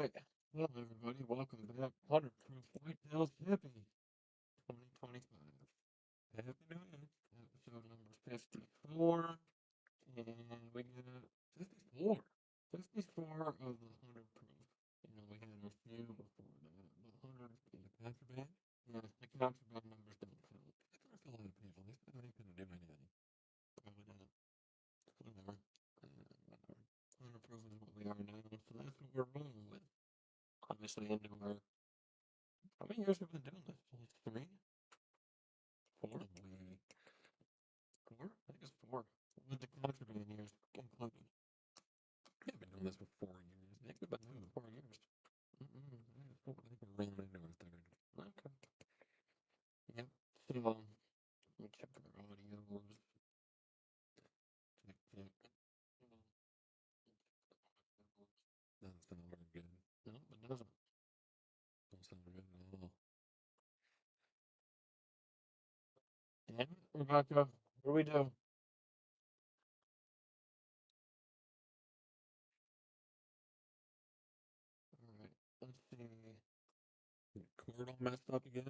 right. Hello, everybody. Welcome back. 100 Proof Whitetails. Happy 2025. Happy New Year. Episode number 54. And we got 54. 54 of the 100 Proof. We had a few before that. The 100 and the contraband. Yeah, the contraband numbers don't count. That's a lot of people. They said they couldn't do anything. Probably not. Whatever. Whatever. 100 Proof is what we are now. So that's what we're rolling with. Obviously into our, how many years have we been doing this? Three? Four? Four? I think it's four. With the contraband years included. We've been doing this for 4 years. I think we've been doing it 4 years. I think we're rolling into our third. Okay. Yep. So, let me check our audio. Check, check. Doesn't sound very good. No, it doesn't. Don't sound good at all. Damn it, Rebecca. What do we do? Alright, let's see. Cord all messed up again?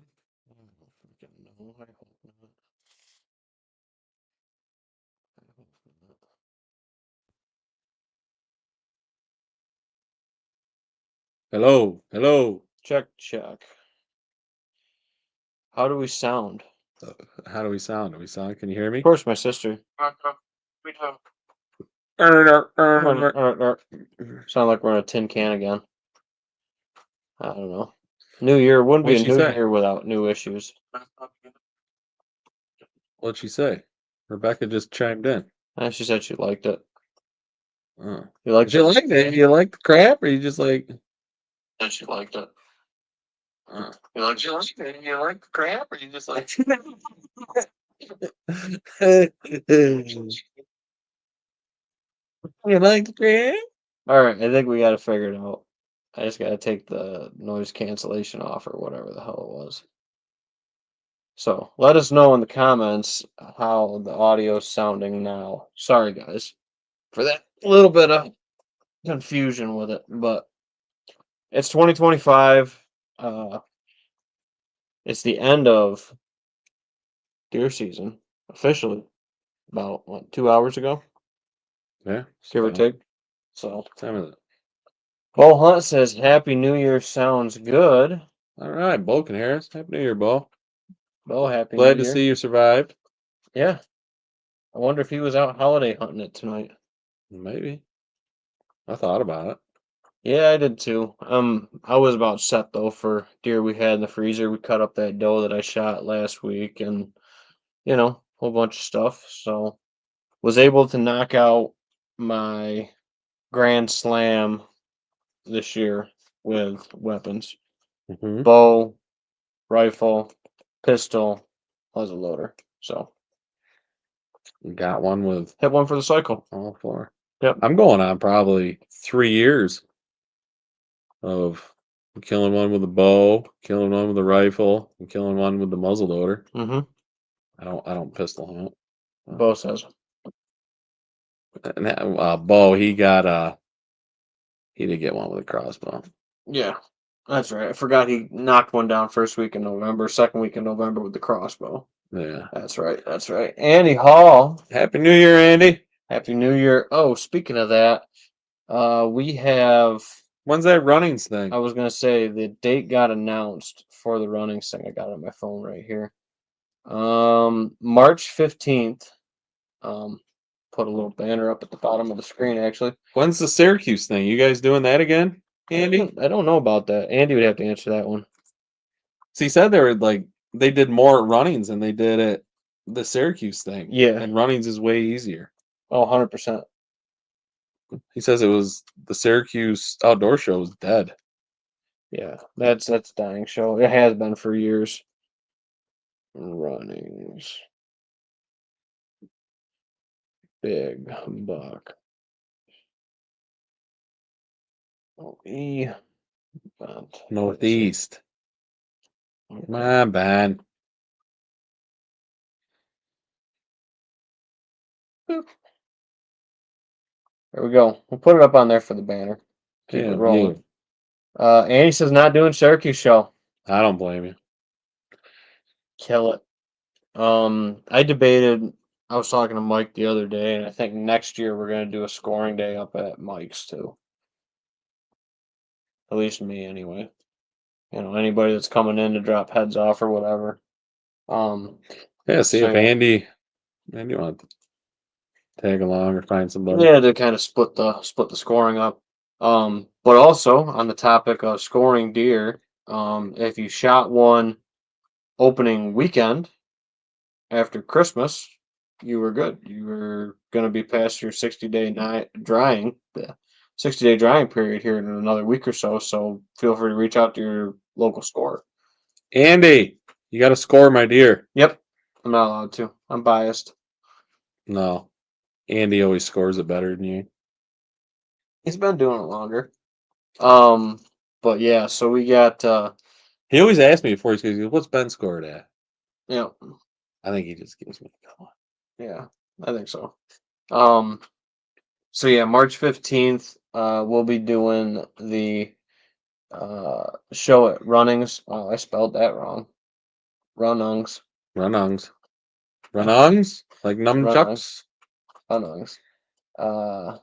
I don't freaking know. I hope not. I hope not. Hello, hello. Check, check. How do we sound? How do we sound? Can you hear me? Of course, my sister. We do. Sound like we're in a tin can again. I don't know. New year wouldn't be a What'd she new say? year without new issues. What'd she say? Rebecca just chimed in. And she said she liked it. Oh. You liked Did you it? like it? You like the crap, or you just like? And she liked it. You like it? You like the crap, or you just like? You like the crap? Alright, I think we gotta figure it out. I just gotta take the noise cancellation off or whatever the hell it was. So let us know in the comments how the audio's sounding now. Sorry guys for that little bit of confusion with it, but it's 2025. It's the end of deer season officially. About what, 2 hours ago, Yeah, give or so, take. So time of it. Bo Hunt says Happy New Year sounds good. All right, Bo Harris. Happy New Year, Bo. Bo, Happy Glad New to Year. see you survived. Yeah. I wonder if he was out holiday hunting it tonight. Maybe. I thought about it. Yeah, I did too. I was about set though for deer we had in the freezer. We cut up that doe that I shot last week, and a whole bunch of stuff. So was able to knock out my Grand Slam this year with weapons: Mm-hmm. bow, rifle, pistol, muzzle loader. So Got one with hit one for the cycle. all four. Yep. I'm going on probably 3 years of killing one with a bow, killing one with a rifle, and killing one with the muzzle loader. Mm-hmm. I don't pistol hunt. Bo says. And bow, he did get one with a crossbow. Yeah, that's right. I forgot he knocked one down first week in November, second week in November with the crossbow. Yeah. That's right. That's right. Andy Hall. Happy New Year, Andy. Happy New Year. Oh, speaking of that, we have. When's that runnings thing? I was gonna say the date got announced for the runnings thing. I got it on my phone right here. March 15th. Put a little banner up at the bottom of the screen. Actually, When's the Syracuse thing? You guys doing that again, Andy? I don't know about that. Andy would have to answer that one. So he said they did more runnings than they did at the Syracuse thing. Yeah. And runnings is way easier. Oh, 100%. He says it was the Syracuse outdoor show was dead. Yeah, that's a dying show. It has been for years. Runnings. Big buck. Northeast. Come on, Ben. There we go. We'll put it up on there for the banner. Keep it Damn rolling. you. Andy says not doing Syracuse show. I don't blame you. Kill it. I debated. I was talking to Mike the other day, and I think next year we're gonna do a scoring day up at Mike's too. At least me, anyway. Anybody that's coming in to drop heads off or whatever. Yeah, see So if yeah. Andy want to tag along or find somebody. Yeah, to kind of split the scoring up. But also on the topic of scoring deer, if you shot one opening weekend after Christmas, you were good. You were gonna be past your 60-day night drying, the 60-day drying period here in another week or so. So feel free to reach out to your local scorer. Andy, you got to score my deer. Yep, I'm not allowed to. I'm biased. No, Andy always scores it better than you. He's been doing it longer. Um, but yeah, so we got He always asks me before he goes, "What's Ben scored at?" you know, I think he just gives me a call. yeah, I think so. Um, so yeah, March 15th, we'll be doing the show at Runnings. Oh, I spelled that wrong. Runnings. Run-ongs. Run-ongs? Like Runnings. nunchucks? Runnings. Uh,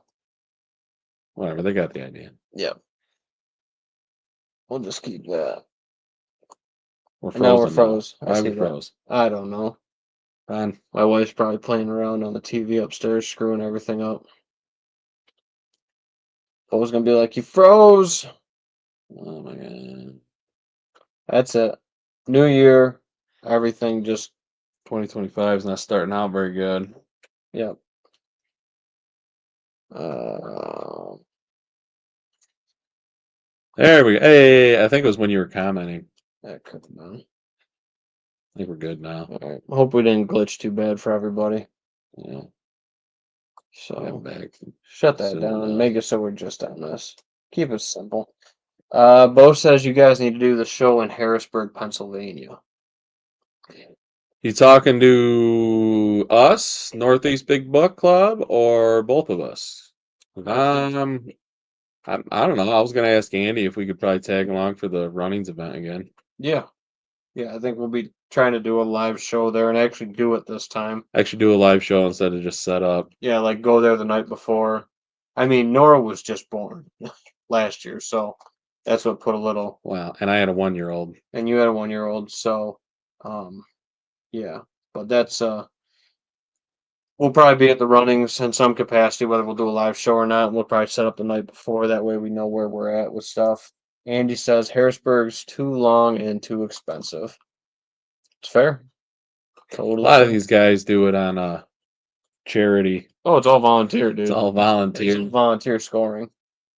Whatever, they got the idea. yeah. We'll just keep that. We're And now we're frozen now. froze. I Why see we that. froze? I don't know. Ben? My wife's probably playing around on the TV upstairs, screwing everything up. I was gonna be like, "You froze." Oh my god. That's it. New year, everything just 2025 is not starting out very good. yep. Uh, There we go. Hey, I think it was when you were commenting. that could have been. I think we're good now. All right. Hope we didn't glitch too bad for everybody. Yeah, So I'm back. shut that Soon down. enough. Make it so we're just on this. Keep it simple. Bo says you guys need to do the show in Harrisburg, Pennsylvania. You talking to us, Northeast Big Buck Club, or both of us? I don't know. I was gonna ask Andy if we could probably tag along for the runnings event again. Yeah. Yeah, I think we'll be trying to do a live show there and actually do it this time. Actually, do a live show instead of just set up. Yeah, like go there the night before. I mean, Nora was just born last year, so that's what put a little. Wow, and I had a 1-year-old. And you had a 1-year-old, so um, yeah. But that's we'll probably be at the runnings in some capacity, whether we'll do a live show or not. We'll probably set up the night before. That way we know where we're at with stuff. Andy says Harrisburg's too long and too expensive. It's fair. A Totally lot of fair. these guys do it on charity. Oh, it's all volunteer, It's dude. all It's volunteer. volunteer scoring.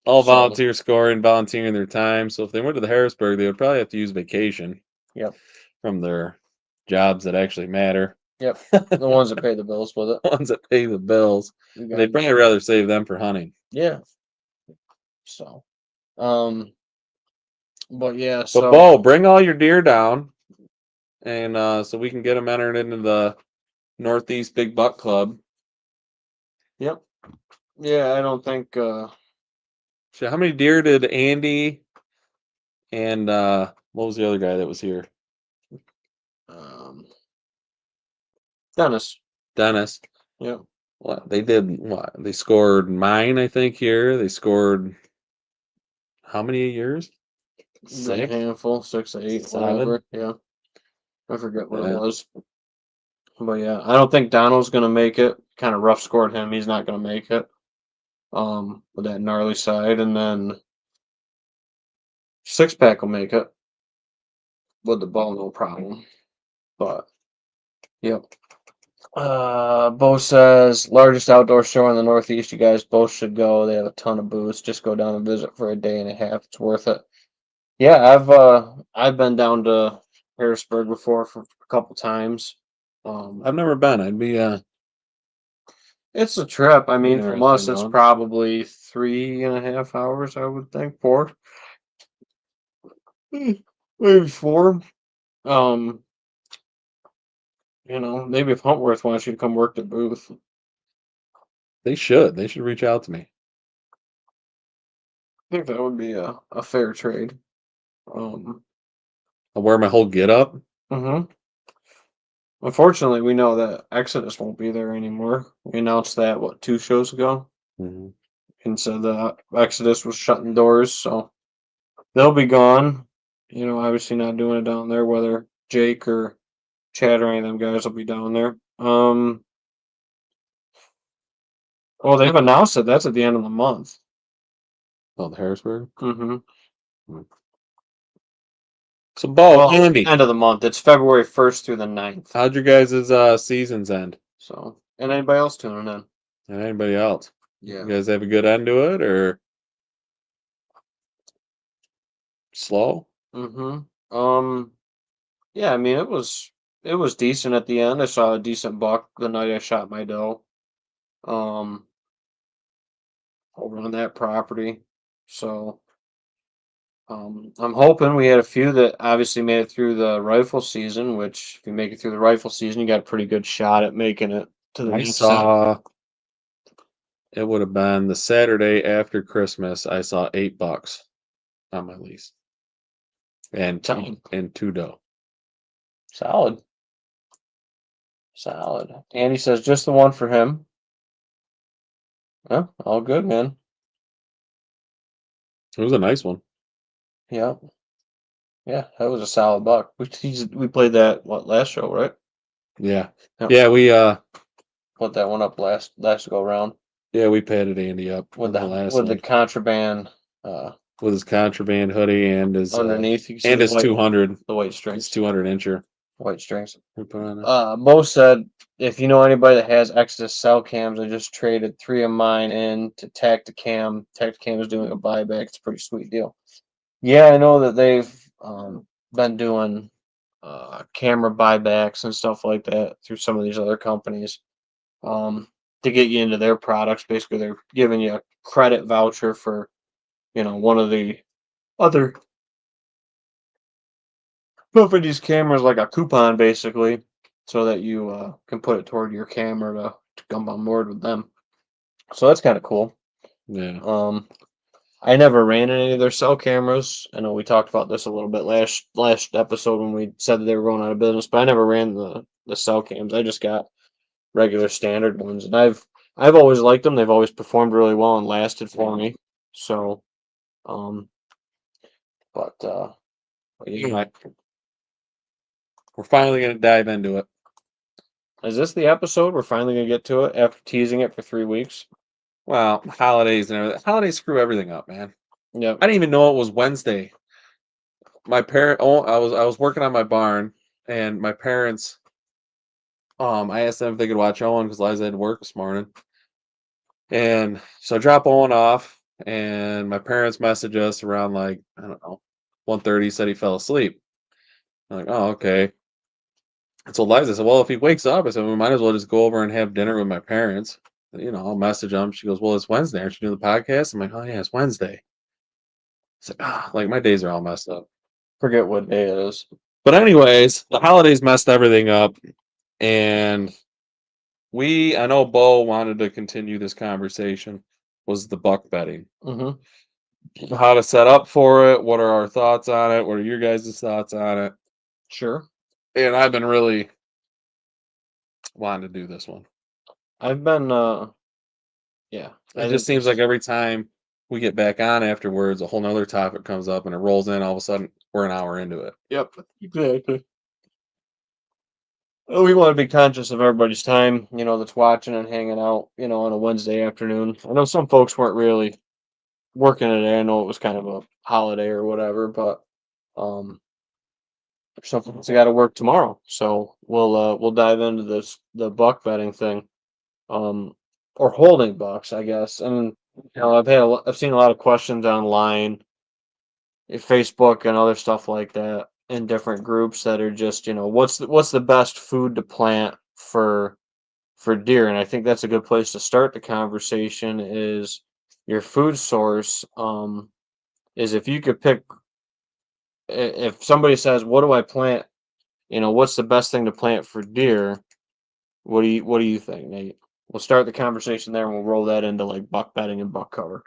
All So, volunteer scoring, volunteering their time. So if they went to the Harrisburg, they would probably have to use vacation yep. from their jobs that actually matter. Yep. The ones that pay the bills with it. Ones that pay the bills. You They'd got probably rather save them for hunting. yeah. So, but yeah, But so Bo, bring all your deer down, and so we can get them entered into the Northeast Big Buck Club. yep. Yeah, I don't think So how many deer did Andy and what was the other guy that was here? um Dennis. Dennis. Yep. What they did? What they scored mine? I think here they scored how many years? A 6, handful, 6, 8, 7. whatever. Yeah. I forget what it Yeah. was. But yeah, I don't think Donald's gonna make it. Kind of rough scored him. He's not gonna make it. With that gnarly side, and then Six Pack will make it with the ball, no problem. But yep. Bo says largest outdoor show in the Northeast. You guys both should go. They have a ton of booths. Just go down and visit for a day and a half. It's worth it. Yeah, I've been down to Harrisburg before for a couple times. I've never been. I'd be It's a trip. I mean, from interested us, in it's going. probably 3.5 hours. I would think 4, maybe 4. Um, maybe if Huntworth wants you to come work the booth. They should. They should reach out to me. think that would be a fair trade. I'll wear my whole get up. Unfortunately, we know that Exodus won't be there anymore. We announced that, what, 2 shows ago? Mhm. And said that Exodus was shutting doors, so they'll be gone. You know, obviously not doing it down there, whether Jake or Chad or any of them guys will be down there. Well, they've announced that that's at the end of the month. Oh, the Harrisburg. Mm-hmm. So, Bo, Well, Andy, end of the month. It's February 1st through the 9th. how'd your guys' seasons end? So, and anybody else tuning in? And anybody else? Yeah. You guys have a good end to it, or slow? Yeah, I mean it was decent at the end. I saw a decent buck the night I shot my doe. Um over on that property. So I'm hoping we had a few that obviously made it through the rifle season, which if you make it through the rifle season, you got a pretty good shot at making it to the I next saw it would have been the Saturday after Christmas. I saw $8 on my lease and Solid. two doe. Solid. Solid. Andy says just the one for him. Yeah, all good, man. It was a nice one. Yeah. Yeah, that was a solid buck. We played that last show, right? Yeah, Yep. yeah. We Put that one up last go round we padded Andy up with in the last the one contraband with his contraband hoodie and his underneath. You can see and his 200 the white his strings. 200 incher. White strings. We put on it. Mo said if you know anybody that has Exodus cell cams, I just traded 3 of mine in to Tacticam. Tacticam is doing a buyback. It's a pretty sweet deal. Yeah, I know that they've been doing camera buybacks and stuff like that through some of these other companies to get you into their products. Basically, they're giving you a credit voucher for, one of the other for these cameras, like a coupon, basically, so that you can put it toward your camera to come on board with them. So that's kind of cool. Yeah. I never ran any of their cell cameras. I know we talked about this a little bit last episode when we said that they were going out of business, but I never ran the cell cams. I just got regular standard ones, and I've always liked them. They've always performed really well and lasted for me. So, but yeah. Right. We're finally gonna dive into it. Is this the episode? We're finally gonna get to it after teasing it for 3 weeks. Well, holidays and everything. Holidays screw everything up, man. Yep. I didn't even know it was Wednesday. I was working on my barn, and my parents. I asked them if they could watch Owen because Liza had work this morning, and so I drop Owen off, and my parents message us around like I don't know, 1:30. Said he fell asleep. I'm like, oh okay. And so Liza said, well, if he wakes up, I said we might as well just go over and have dinner with my parents. I'll message them. She goes, well, it's Wednesday. Aren't you doing the podcast? I'm like, oh yeah, it's Wednesday. It's like my days are all messed up. Forget what day it is. But anyways, the holidays messed everything up, and I know Bo wanted to continue this conversation. Was the buck betting? Mm-hmm. How to set up for it? What are our thoughts on it? What are your guys' thoughts on it? Sure. And I've been really wanting to do this one. I've been yeah. It just seems like every time we get back on afterwards, a whole nother topic comes up and it rolls in. All of a sudden, we're an hour into it. Yep. Exactly. Well, we want to be conscious of everybody's time, that's watching and hanging out, on a Wednesday afternoon. I know some folks weren't really working today. I know it was kind of a holiday or whatever, but some folks got to work tomorrow. So we'll dive into the buck betting thing, or holding bucks, I guess. And I've seen a lot of questions online, Facebook and other stuff like that in different groups that are just, what's the best food to plant for deer? And I think that's a good place to start the conversation is your food source. Is if you could pick, if somebody says, what do I plant? What's the best thing to plant for deer? What do you think, Nate? We'll start the conversation there and we'll roll that into like buck betting and buck cover.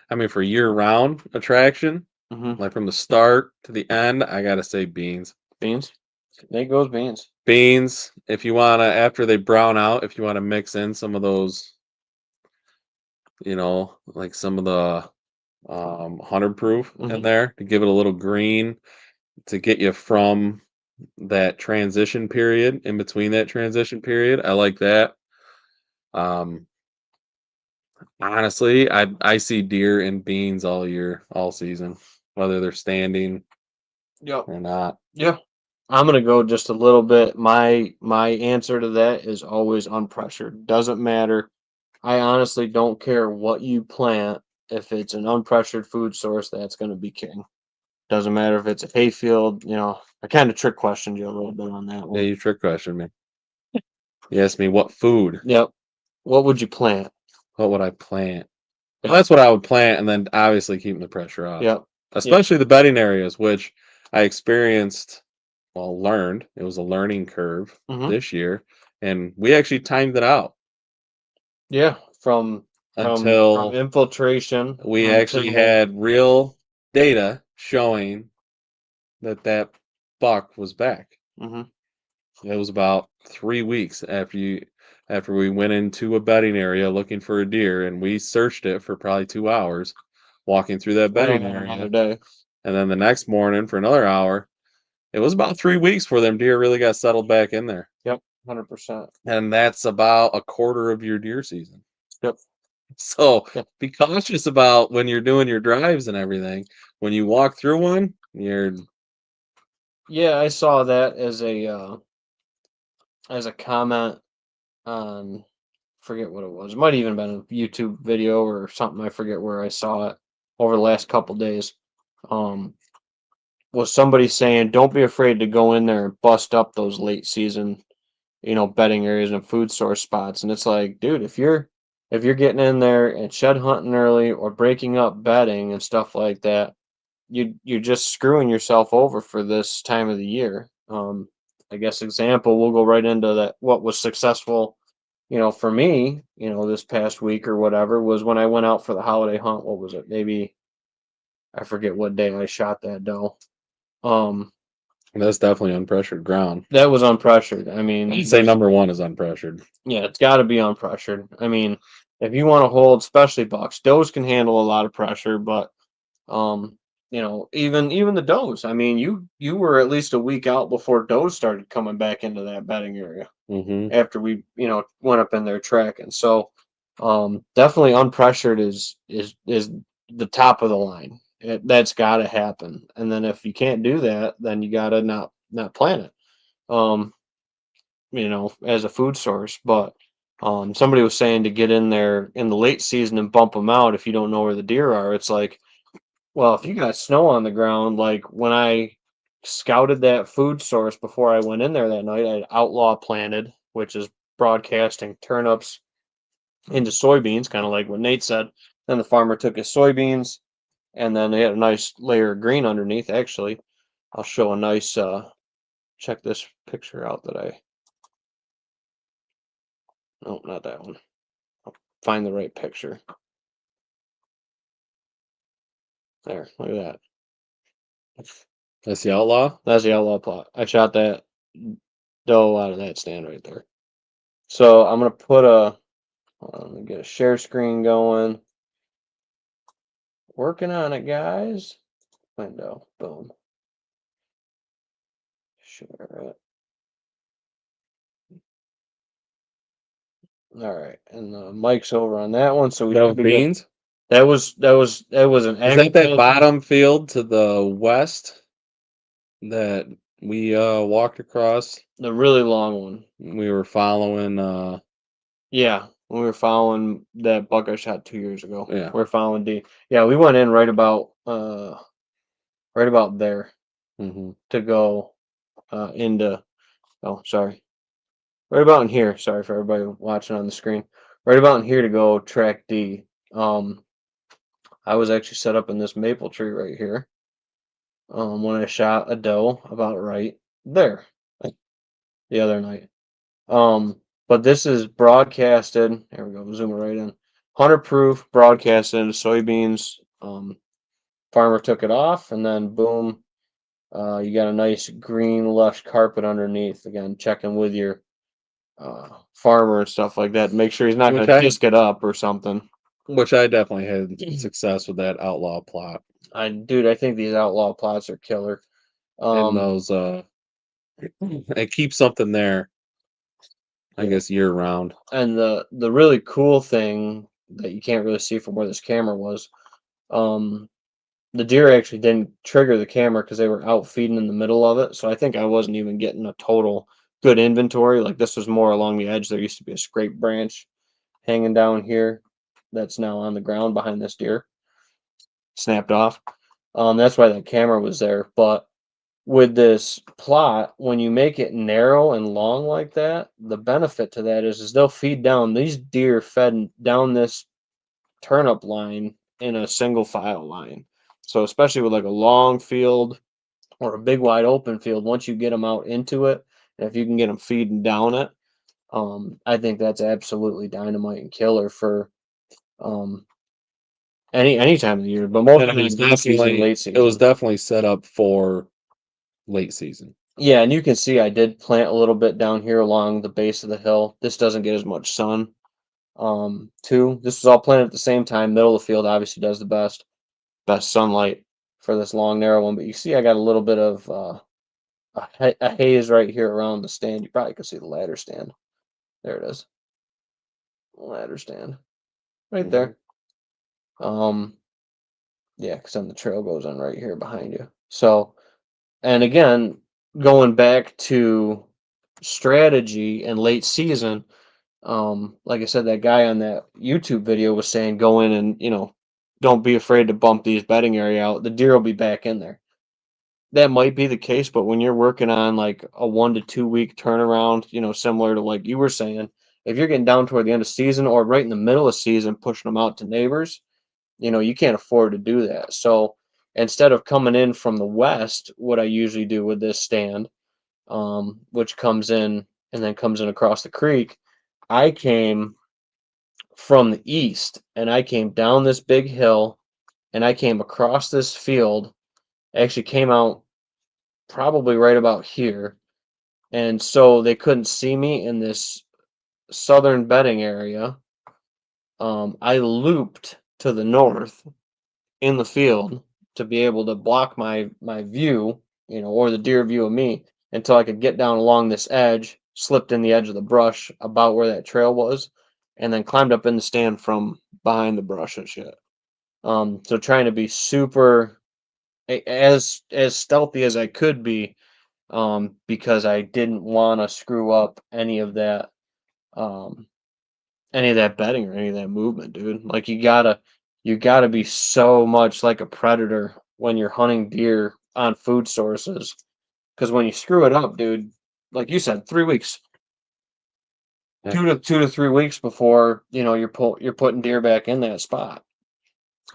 I mean, for year-round attraction, Mm-hmm. like from the start to the end, I gotta say beans. Beans. There goes beans. Beans, if you wanna, after they brown out, if you wanna mix in some of those, like some of the 100 proof in Mhm. there to give it a little green to get you from that transition period in between that transition period. I like that. Um, Honestly, I see deer and beans all year, all season, whether they're standing Yep. or not. Yeah. I'm gonna go just a little bit. My answer to that is always unpressured. Doesn't matter. I honestly don't care what you plant. If it's an unpressured food source, that's gonna be king. Doesn't matter if it's a hayfield. I kind of trick questioned you a little bit on that Yeah, one. you trick question me. You asked me what food, Yep. What would you plant? what would I plant? Well, that's what I would plant, and then obviously keeping the pressure off, Yep. Yep. especially the bedding areas, which I experienced, well, learned. It was a learning curve Hmm. this year, and we actually timed it out Yeah. From until infiltration we actually until. had real data showing that buck was back. Hmm. It was about 3 weeks after we went into a bedding area looking for a deer, and we searched it for probably 2 hours, walking through that Went on bedding that another area. day. And then the next morning for another hour, it was about 3 weeks before them deer really got settled back in there. Yep. 100%. And that's about a quarter of your deer season. Yep. So Yep. be cautious about when you're doing your drives and everything. When you walk through one, Yeah, I saw that as a comment on, forget what it was. It might even been a YouTube video or something. I forget where I saw it over the last couple days. Um, was somebody saying, "Don't be afraid to go in there and bust up those late season, bedding areas and food source spots." And it's like, dude, if you're getting in there and shed hunting early or breaking up bedding and stuff like that, you're just screwing yourself over for this time of the year. I guess example, we'll go right into that. What was successful, for me, this past week or whatever, was when I went out for the holiday hunt. What was it? Maybe I forget what day I shot that doe. Um, that's definitely unpressured ground. that was unpressured. I mean, I'd say number one is unpressured. yeah, it's got to be unpressured. I mean, if you want to hold, especially bucks, does can handle a lot of pressure, but Um, even the does. I mean, you were at least a week out before does started coming back into that bedding area Hmm. after we, went up in there tracking. So, definitely unpressured is the top of the line. That's got to happen. And then if you can't do that, then you got to not plant it. Um, as a food source, but. Somebody was saying to get in there in the late season and bump them out if you don't know where the deer are. It's like, well, if you got snow on the ground, like when I scouted that food source before I went in there that night, I had outlaw planted, which is broadcasting turnips into soybeans, kind of like what Nate said. Then the farmer took his soybeans, and then they had a nice layer of green underneath. Actually, I'll show a nice. Check this picture out that I. No, not that one. I'll find the right picture. There, look at that. That's the outlaw. That's the outlaw plot. I shot that doe out of that stand right there. So I'm gonna put let me get a share screen going. Working on it, guys. Window, boom. Share it. All right, and the mic's over on that one, so we That should was be good. beans. That was an Is that agriculture. bottom field to the west that we walked across? The really long one. We were following. Yeah, when we were following that buck I shot 2 years ago. Yeah. We're following D. Yeah, we went in right about there Hmm. to go into. Oh, sorry. Right about in here. Sorry for everybody watching on the screen. Right about in here to go track D. I was actually set up in this maple tree right here. When I shot a doe about right there the other night. But this is broadcasted. There we go. Zoom it right in. 100 proof, broadcast into soybeans. Farmer took it off, and then boom, you got a nice green lush carpet underneath. Again, checking with your farmer and stuff like that. Make sure he's not going Which to I disc it up or something. which I definitely had success with that outlaw plot I think these outlaw plots are killer. and those and keep something there, I Yeah. guess, year round. And the really cool thing that you can't really see from where this camera was, um, the deer actually didn't trigger the camera because they were out feeding in the middle of it. So I think I wasn't even getting a total good inventory. Like this was more along the edge. There used to be a scrape branch hanging down here that's now on the ground behind this deer, snapped off. That's why that camera was there. But with this plot, when you make it narrow and long like that, the benefit to that is they'll feed down. These deer fed down this turnip line in a single file line. So especially with like a long field or a big wide open field, once you get them out into it, and if you can get them feeding down it, I think that's absolutely dynamite and killer for um, any time of the year, but And mostly mid season, late it was season. definitely set up for late season. Yeah, and you can see I did plant a little bit down here along the base of the hill. This doesn't get as much sun. Too. This was all planted at the same time. Middle of the field obviously does the best sunlight for this long narrow one. But you see, I got a little bit of a haze right here around the stand. You probably can see the ladder stand. There it is, ladder stand right there. Um, yeah, because then the trail goes on right here behind you. So, and again, going back to strategy and late season, like I said, that guy on that YouTube video was saying go in and, don't be afraid to bump these bedding area out. The deer will be back in there. That might be the case, but when you're working on like a 1 to 2 week turnaround, similar to like you were saying, if you're getting down toward the end of season or right in the middle of season, pushing them out to neighbors, you can't afford to do that. So instead of coming in from the west, what I usually do with this stand, which comes in and then comes in across the creek, I came from the east and I came down this big hill and I came across this field. Actually came out probably right about here. And so they couldn't see me in this southern bedding area. I looped to the north in the field to be able to block my view, or the deer view of me until I could get down along this edge, slipped in the edge of the brush about where that trail was, and then climbed up in the stand from behind the brush and shit. So trying to be super as stealthy as I could be, because I didn't want to screw up um, any of that bedding or any of that movement, dude. Like you gotta be so much like a predator when you're hunting deer on food sources. Because when you screw it up, dude, like you said, 3 weeks, Yeah. 2 to 3 weeks before you're putting deer back in that spot.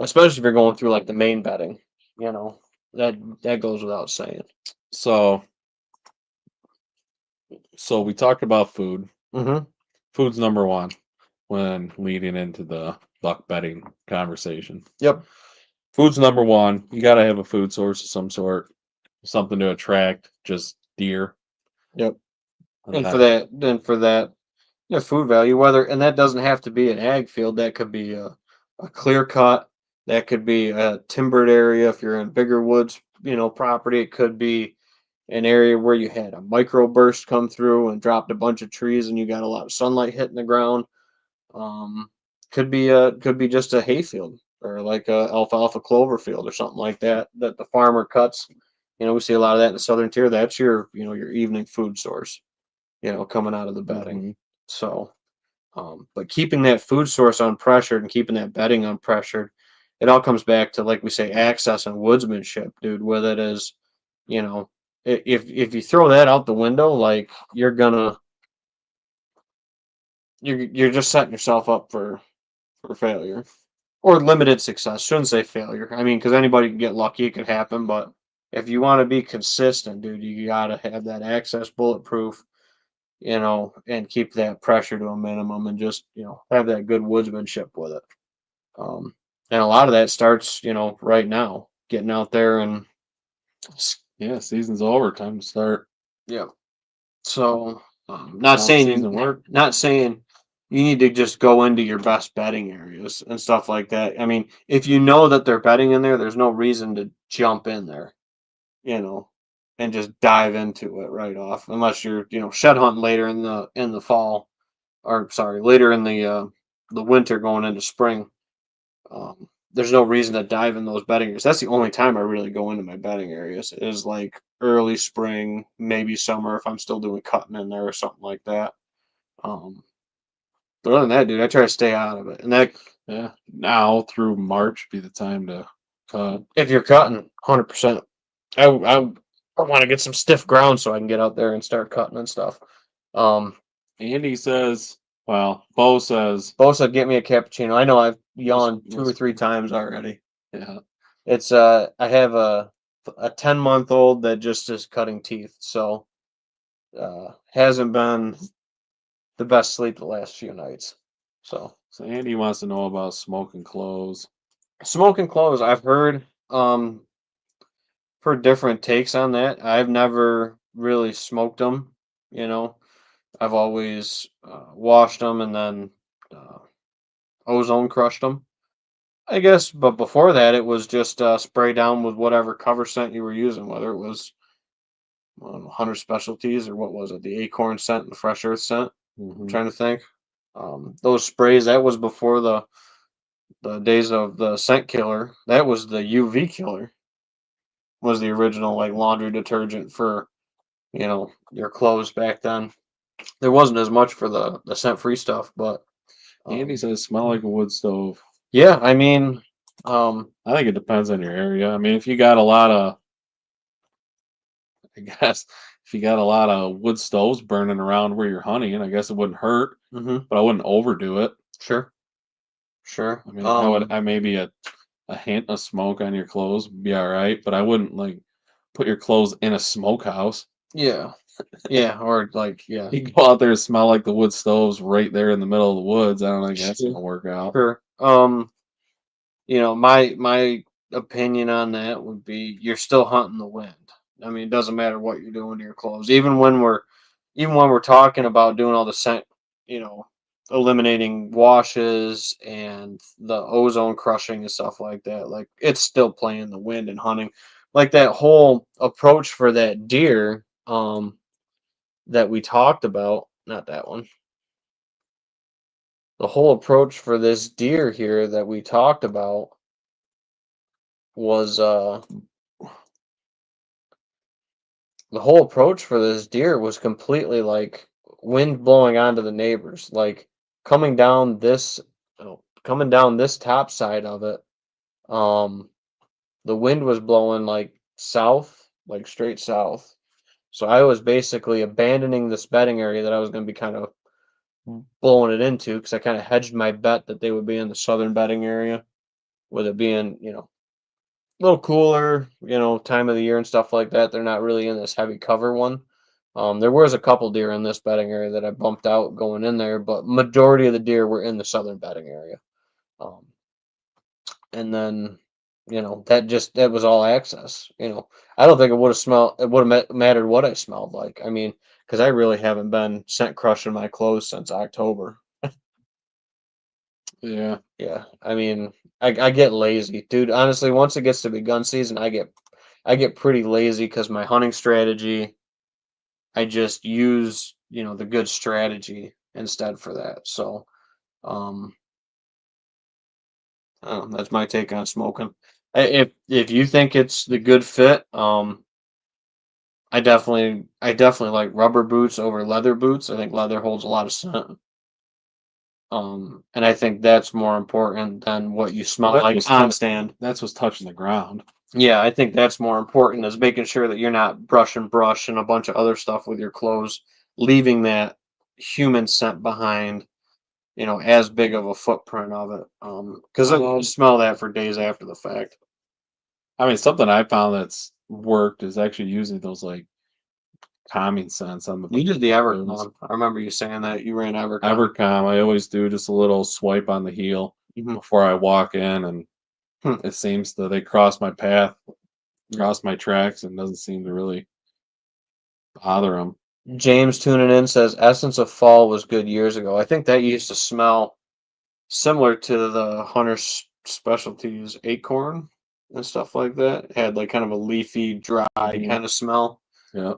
Especially if you're going through like the main bedding, you know that goes without saying. So we talked about food. Mm-hmm. Food's number one when leading into the buck bedding conversation. Yep. Food's number one. You got to have a food source of some sort, something to attract just deer. Yep. And And that, for that, food value, and that doesn't have to be an ag field. That could be a clear cut. That could be a timbered area if you're in bigger woods, property. It could be an area where you had a microburst come through and dropped a bunch of trees and you got a lot of sunlight hitting the ground. Um, could be just a hayfield or like a alfalfa clover field or something like that that the farmer cuts. We see a lot of that in the southern tier. That's your evening food source, coming out of the bedding. Mhm. So, but keeping that food source unpressured and keeping that bedding unpressured, it all comes back to, like we say, access and woodsmanship, dude. Whether it is, you know, if you throw that out the window, like you're just setting yourself up for failure or limited success. Shouldn't say failure. I mean, because anybody can get lucky, it could happen. But if you want to be consistent, dude, you gotta have that access bulletproof. and keep that pressure to a minimum and just, have that good woodsmanship with it. And a lot of that starts, right now, getting out there and Yeah, season's over. Time to start yeah. So, not off-season saying work. not saying you need to just go into your best bedding areas and stuff like that. I mean, if you know that they're bedding in there, there's no reason to jump in there, you know, and just dive into it right off, unless you're, shed hunting later in the fall, or sorry, later in the winter going into spring. There's no reason to dive in those bedding areas. That's the only time I really go into my bedding areas is like early spring, maybe summer if I'm still doing cutting in there or something like that. Um, but other than that, dude, I try to stay out of it. And that, Yeah, now through March be the time to cut. if you're cutting, 100%. I want to get some stiff ground so I can get out there and start cutting and stuff. Andy says, well, Bo says, Bo said, "Get me a cappuccino." I know I've What's- yawned 2 or what's- 3 times already. yeah, It's I have a 10-month-old that just is cutting teeth, so hasn't been the best sleep the last few nights. So so Andy wants to know about smoking clothes. smoking clothes, I've heard different takes on that. I've never really smoked them. You know, I've always washed them and then uh, ozone crushed them, I guess. But before that, it was just spray down with whatever cover scent you were using, whether it was Hunter Specialties or what was it, the Acorn scent and the Fresh Earth scent. I'm Mhm. trying to think. Those sprays, that was before the days of the scent killer. That was the UV killer. Was the original like laundry detergent for your clothes back then. There wasn't as much for the scent free stuff, but Andy um, says, smell like a wood stove. yeah, I mean, I think it depends on your area. I mean, if you got a lot of, I guess, if you got a lot of wood stoves burning around where you're hunting, I guess it wouldn't hurt, mhm, but I wouldn't overdo it. sure, sure. I mean, I maybe a hint of smoke on your clothes would be all right, but I wouldn't like put your clothes in a smokehouse. Yeah, yeah, or like yeah, You go out there and smell like the wood stoves right there in the middle of the woods. I don't think that's sure, gonna work out. sure. My opinion on that would be you're still hunting the wind. I mean, it doesn't matter what you're doing to your clothes. Even when we're talking about doing all the scent, you know, eliminating washes and the ozone crushing and stuff like that, like it's still playing the wind and hunting. Like that whole approach for that deer, that we talked about, not that one. The whole approach for this deer here that we talked about was the whole approach for this deer was completely like wind blowing onto the neighbors, like coming down this, coming down this top side of it. Um, the wind was blowing like south, like straight south. So I was basically abandoning this bedding area that I was going to be kind of blowing it into because I kind of hedged my bet that they would be in the southern bedding area, with it being, a little cooler, time of the year and stuff like that. They're not really in this heavy cover one. There was a couple deer in this bedding area that I bumped out going in there, but majority of the deer were in the southern bedding area. Um, and then, that was all access. I don't think it would have mattered what I smelled like. I mean, because I really haven't been scent crushing my clothes since October. Yeah. Yeah, I mean, I get lazy, dude. Honestly, once it gets to be gun season, I get pretty lazy because my hunting strategy, I just use, the good strategy instead for that. So, um, that's my take on smoking. If you think it's the good fit, I definitely like rubber boots over leather boots. I think leather holds a lot of scent. And I think that's more important than what you smell Well, like on stand. that's what's touching the ground. Yeah, I think that's more important is making sure that you're not brushing brush and a bunch of other stuff with your clothes, leaving that human scent behind, as big of a footprint of it. Because I Well, smell that for days after the fact. I mean, something I found that's worked is actually using those like calming sense on the You did the birds. Evercom. I remember you saying that you ran Evercom. Evercom, I always do just a little swipe on the heel Mhm. before I walk in, and Hmm. it seems that they cross my path, cross my tracks, and doesn't seem to really bother them. James tuning in says Essence of Fall was good years ago. I think that used to smell similar to the Hunter's Specialties acorn and stuff like that. It had like kind of a leafy, dry Mhm. kind of smell. Yeah.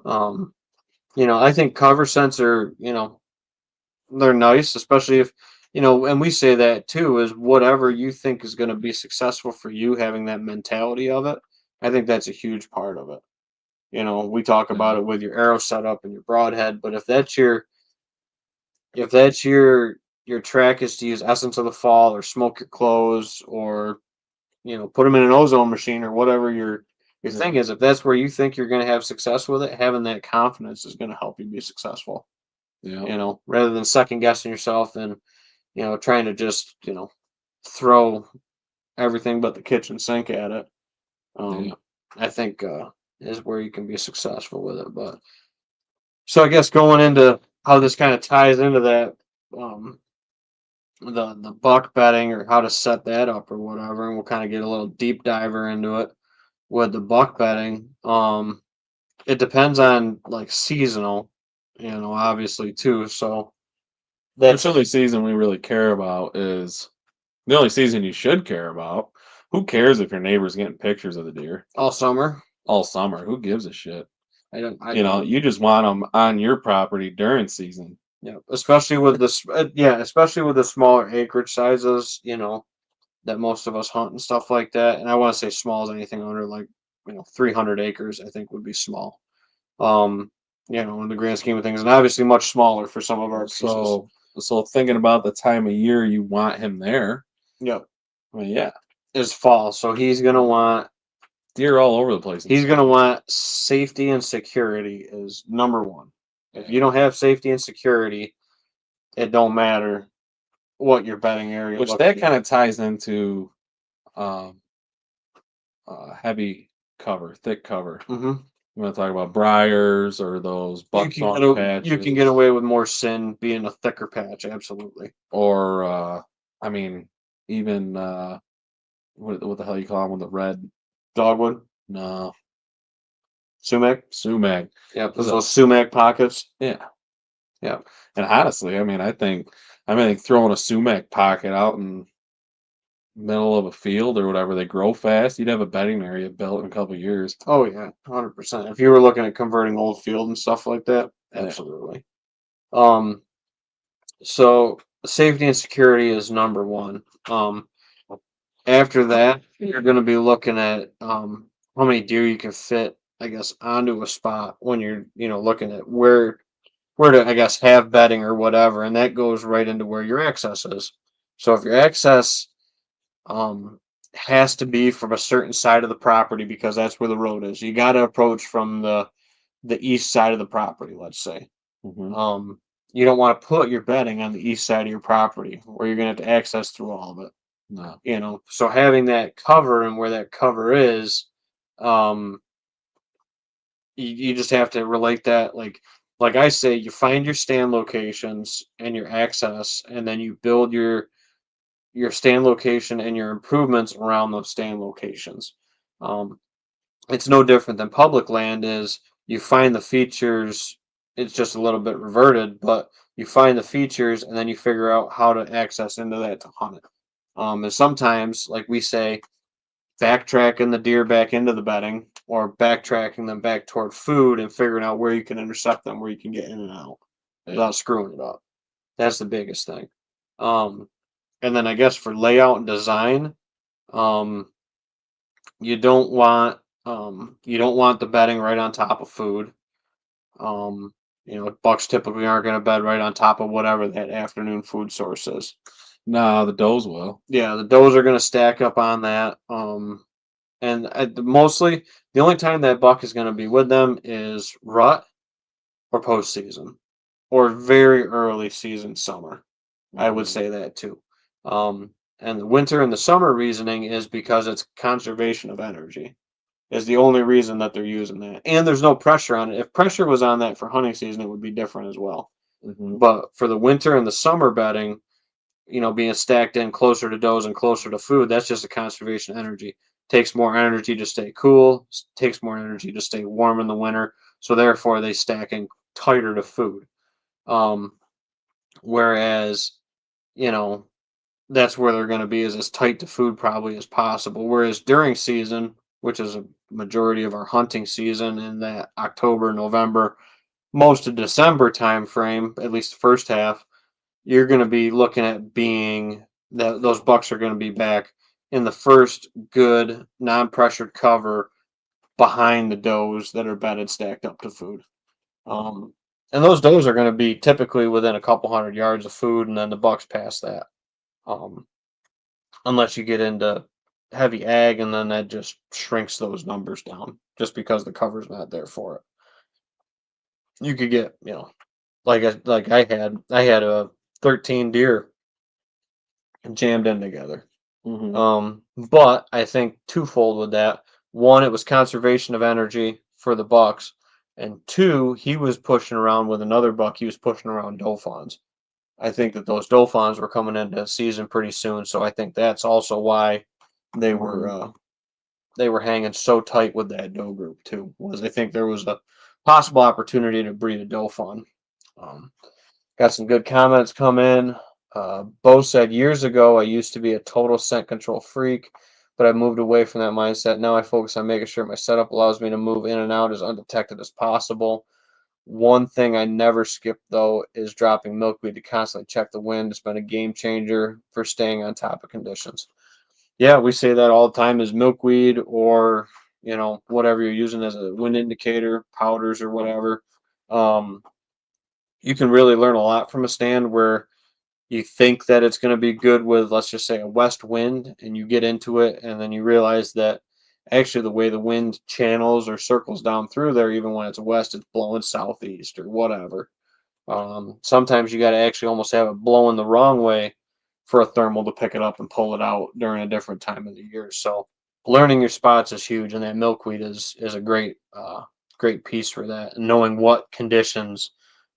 I think cover scents are, they're nice, especially if, and we say that too, is whatever you think is going to be successful for you, having that mentality of it. I think that's a huge part of it. We talk about it with your arrow setup and your broadhead, but if that's your track is to use Essence of the Fall or smoke your clothes or put them in an ozone machine or whatever your thing is, if that's where you think you're going to have success with it, having that confidence is going to help you be successful. Yeah. Rather than second guessing yourself and trying to just throw everything but the kitchen sink at it. Yeah. I think is where you can be successful with it. But so I guess going into how this kind of ties into that, um, the buck betting or how to set that up or whatever, and we'll kind of get a little deep diver into it with the buck betting. It depends on like seasonal, obviously too. So That's that's the only season we really care about is the only season you should care about. Who cares if your neighbor's getting pictures of the deer all summer. all summer? Who gives a shit? I don't. You just want them on your property during season. Yeah, especially with especially with the smaller acreage sizes, that most of us hunt and stuff like that. And I want to say small as anything under like 300 acres. I think would be small. Um, in the grand scheme of things, and obviously much smaller for some of our pieces. So thinking about the time of year you want him there, Yep, I mean, yeah, is fall, so he's gonna want deer all over the place. he's gonna want safety and security is number one. If you don't have safety and security, it don't matter what your bedding area Which looks that like. kind of ties into um, heavy cover, thick cover. Mm-hmm. You want to talk about briars or those buckthorn patches? You can get away with more sin being a thicker patch, absolutely. Or I mean, even what the hell you call them with the red? Dogwood, No, sumac. Yep, Those sumac pockets. yeah. Yeah. And honestly, I think throwing a sumac pocket out in middle of a field or whatever, they grow fast. You'd have a bedding area built in a couple of years. Oh yeah, 100%. If you were looking at converting old field and stuff like that, Yeah. absolutely. So safety and security is number one. After that, you're going to be looking at how many deer you can fit, I guess, onto a spot when you're looking at where to, I guess, have bedding or whatever, and that goes right into where your access is. So if your access um, has to be from a certain side of the property because that's where the road is, you got to approach from the east side of the property. Let's say Mm-hmm. you don't want to put your bedding on the east side of your property where you're going to have to access through all of it. No. So having that cover and where that cover is, um, you just have to relate that like I say, you find your stand locations and your access, and then you build your stand location and your improvements around those stand locations. Um, it's no different than public land is you find the features, it's just a little bit reverted, but you find the features and then you figure out how to access into that to hunt it. And sometimes, like we say, backtracking the deer back into the bedding or backtracking them back toward food and figuring out where you can intercept them, where you can get in and out without screwing it up. That's the biggest thing. And then I guess for layout and design, um, you don't want the bedding right on top of food. Bucks typically aren't going to bed right on top of whatever that afternoon food source is. No, the does will. Yeah, the does are going to stack up on that. And mostly the only time that buck is going to be with them is rut or postseason or very early season summer. I would say that too. And the winter and the summer reasoning is because it's conservation of energy. is the only reason that they're using that. And there's no pressure on it. If pressure was on that for hunting season, it would be different as well. But for the winter and the summer bedding, being stacked in closer to does and closer to food, that's just a conservation energy. Takes more energy to stay cool, takes more energy to stay warm in the winter. So therefore, they stack in tighter to food. Whereas, you know, that's where they're going to be is as tight to food probably as possible. Whereas during season, which is a majority of our hunting season in that October, November, most of December time frame, at least the first half, you're going to be looking at being that those bucks are going to be back in the first good non-pressured cover behind the does that are bedded stacked up to food. And those does are going to be typically within a couple hundred yards of food, and then the bucks past that. Um, unless you get into heavy ag, and then that just shrinks those numbers down just because the cover's not there for it. You could get, like I had a 13 deer jammed in together. But I think twofold with that. One, it was conservation of energy for the bucks, and two, he was pushing around with another buck. He was pushing around doe fawns. I think that those doe fawns were coming into season pretty soon, so I think that's also why they were hanging so tight with that doe group too. Was I think there was a possible opportunity to breed a doe fawn. Um, got some good comments come in. Bo said, years ago, I used to be a total scent control freak, but I moved away from that mindset. Now I focus on making sure my setup allows me to move in and out as undetected as possible. One thing I never skip, though, is dropping milkweed to constantly check the wind. It's been a game changer for staying on top of conditions. Yeah, we say that all the time is milkweed or, whatever you're using as a wind indicator, powders or whatever. Um, you can really learn a lot from a stand where you think that it's going to be good with, let's just say, a west wind, and you get into it, and then you realize that actually the way the wind channels or circles down through there, even when it's west, it's blowing southeast or whatever. Sometimes you got to actually almost have it blowing the wrong way for a thermal to pick it up and pull it out during a different time of the year. So learning your spots is huge, and that milkweed is a great piece for that. And knowing what conditions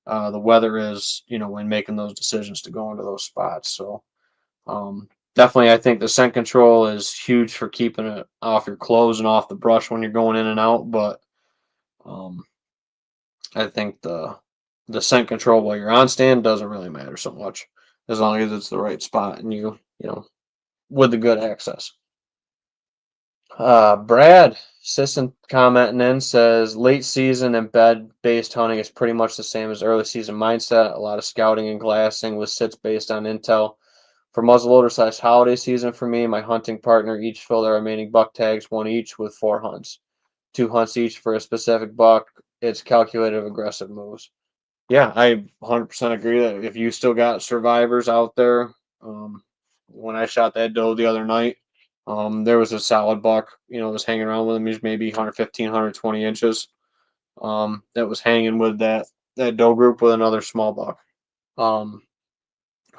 the weather is, when making those decisions to go into those spots. So definitely, I think the scent control is huge for keeping it off your clothes and off the brush when you're going in and out. But um, I think the scent control while you're on stand doesn't really matter so much as long as it's the right spot and with the good access. Brad Sisson commenting in says late season and bed based hunting is pretty much the same as early season mindset. A lot of scouting and glassing with sits based on intel. For muzzleloader / holiday season for me, my hunting partner each fill their remaining buck tags, one each with 4 hunts. 2 hunts each for a specific buck. It's calculated aggressive moves. Yeah, I 100% agree that if you still got survivors out there, when I shot that doe the other night, there was a solid buck, was hanging around with him. He's maybe 115, 120 inches. That was hanging with that doe group with another small buck.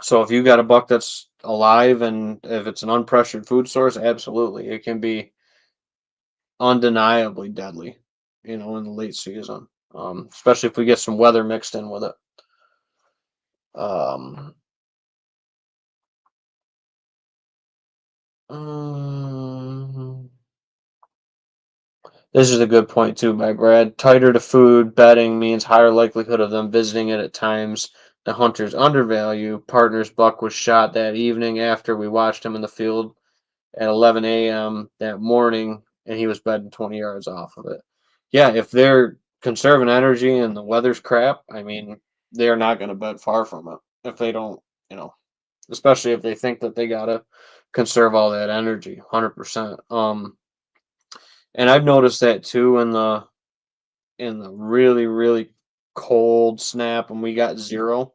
So if you got a buck that's alive and if it's an unpressured food source, absolutely, it can be undeniably deadly, in the late season. Especially if we get some weather mixed in with it. Um, this is a good point too, by Brad. Tighter to food bedding means higher likelihood of them visiting it at times the hunters undervalue. Partner's buck was shot that evening after we watched him in the field at 11 a.m. that morning, and he was bedding 20 yards off of it. Yeah, if they're conserving energy and the weather's crap, I mean, they are not going to bed far from it if they don't, especially if they think that they got to conserve all that energy 100%. And I've noticed that too in the really really cold snap when we got 0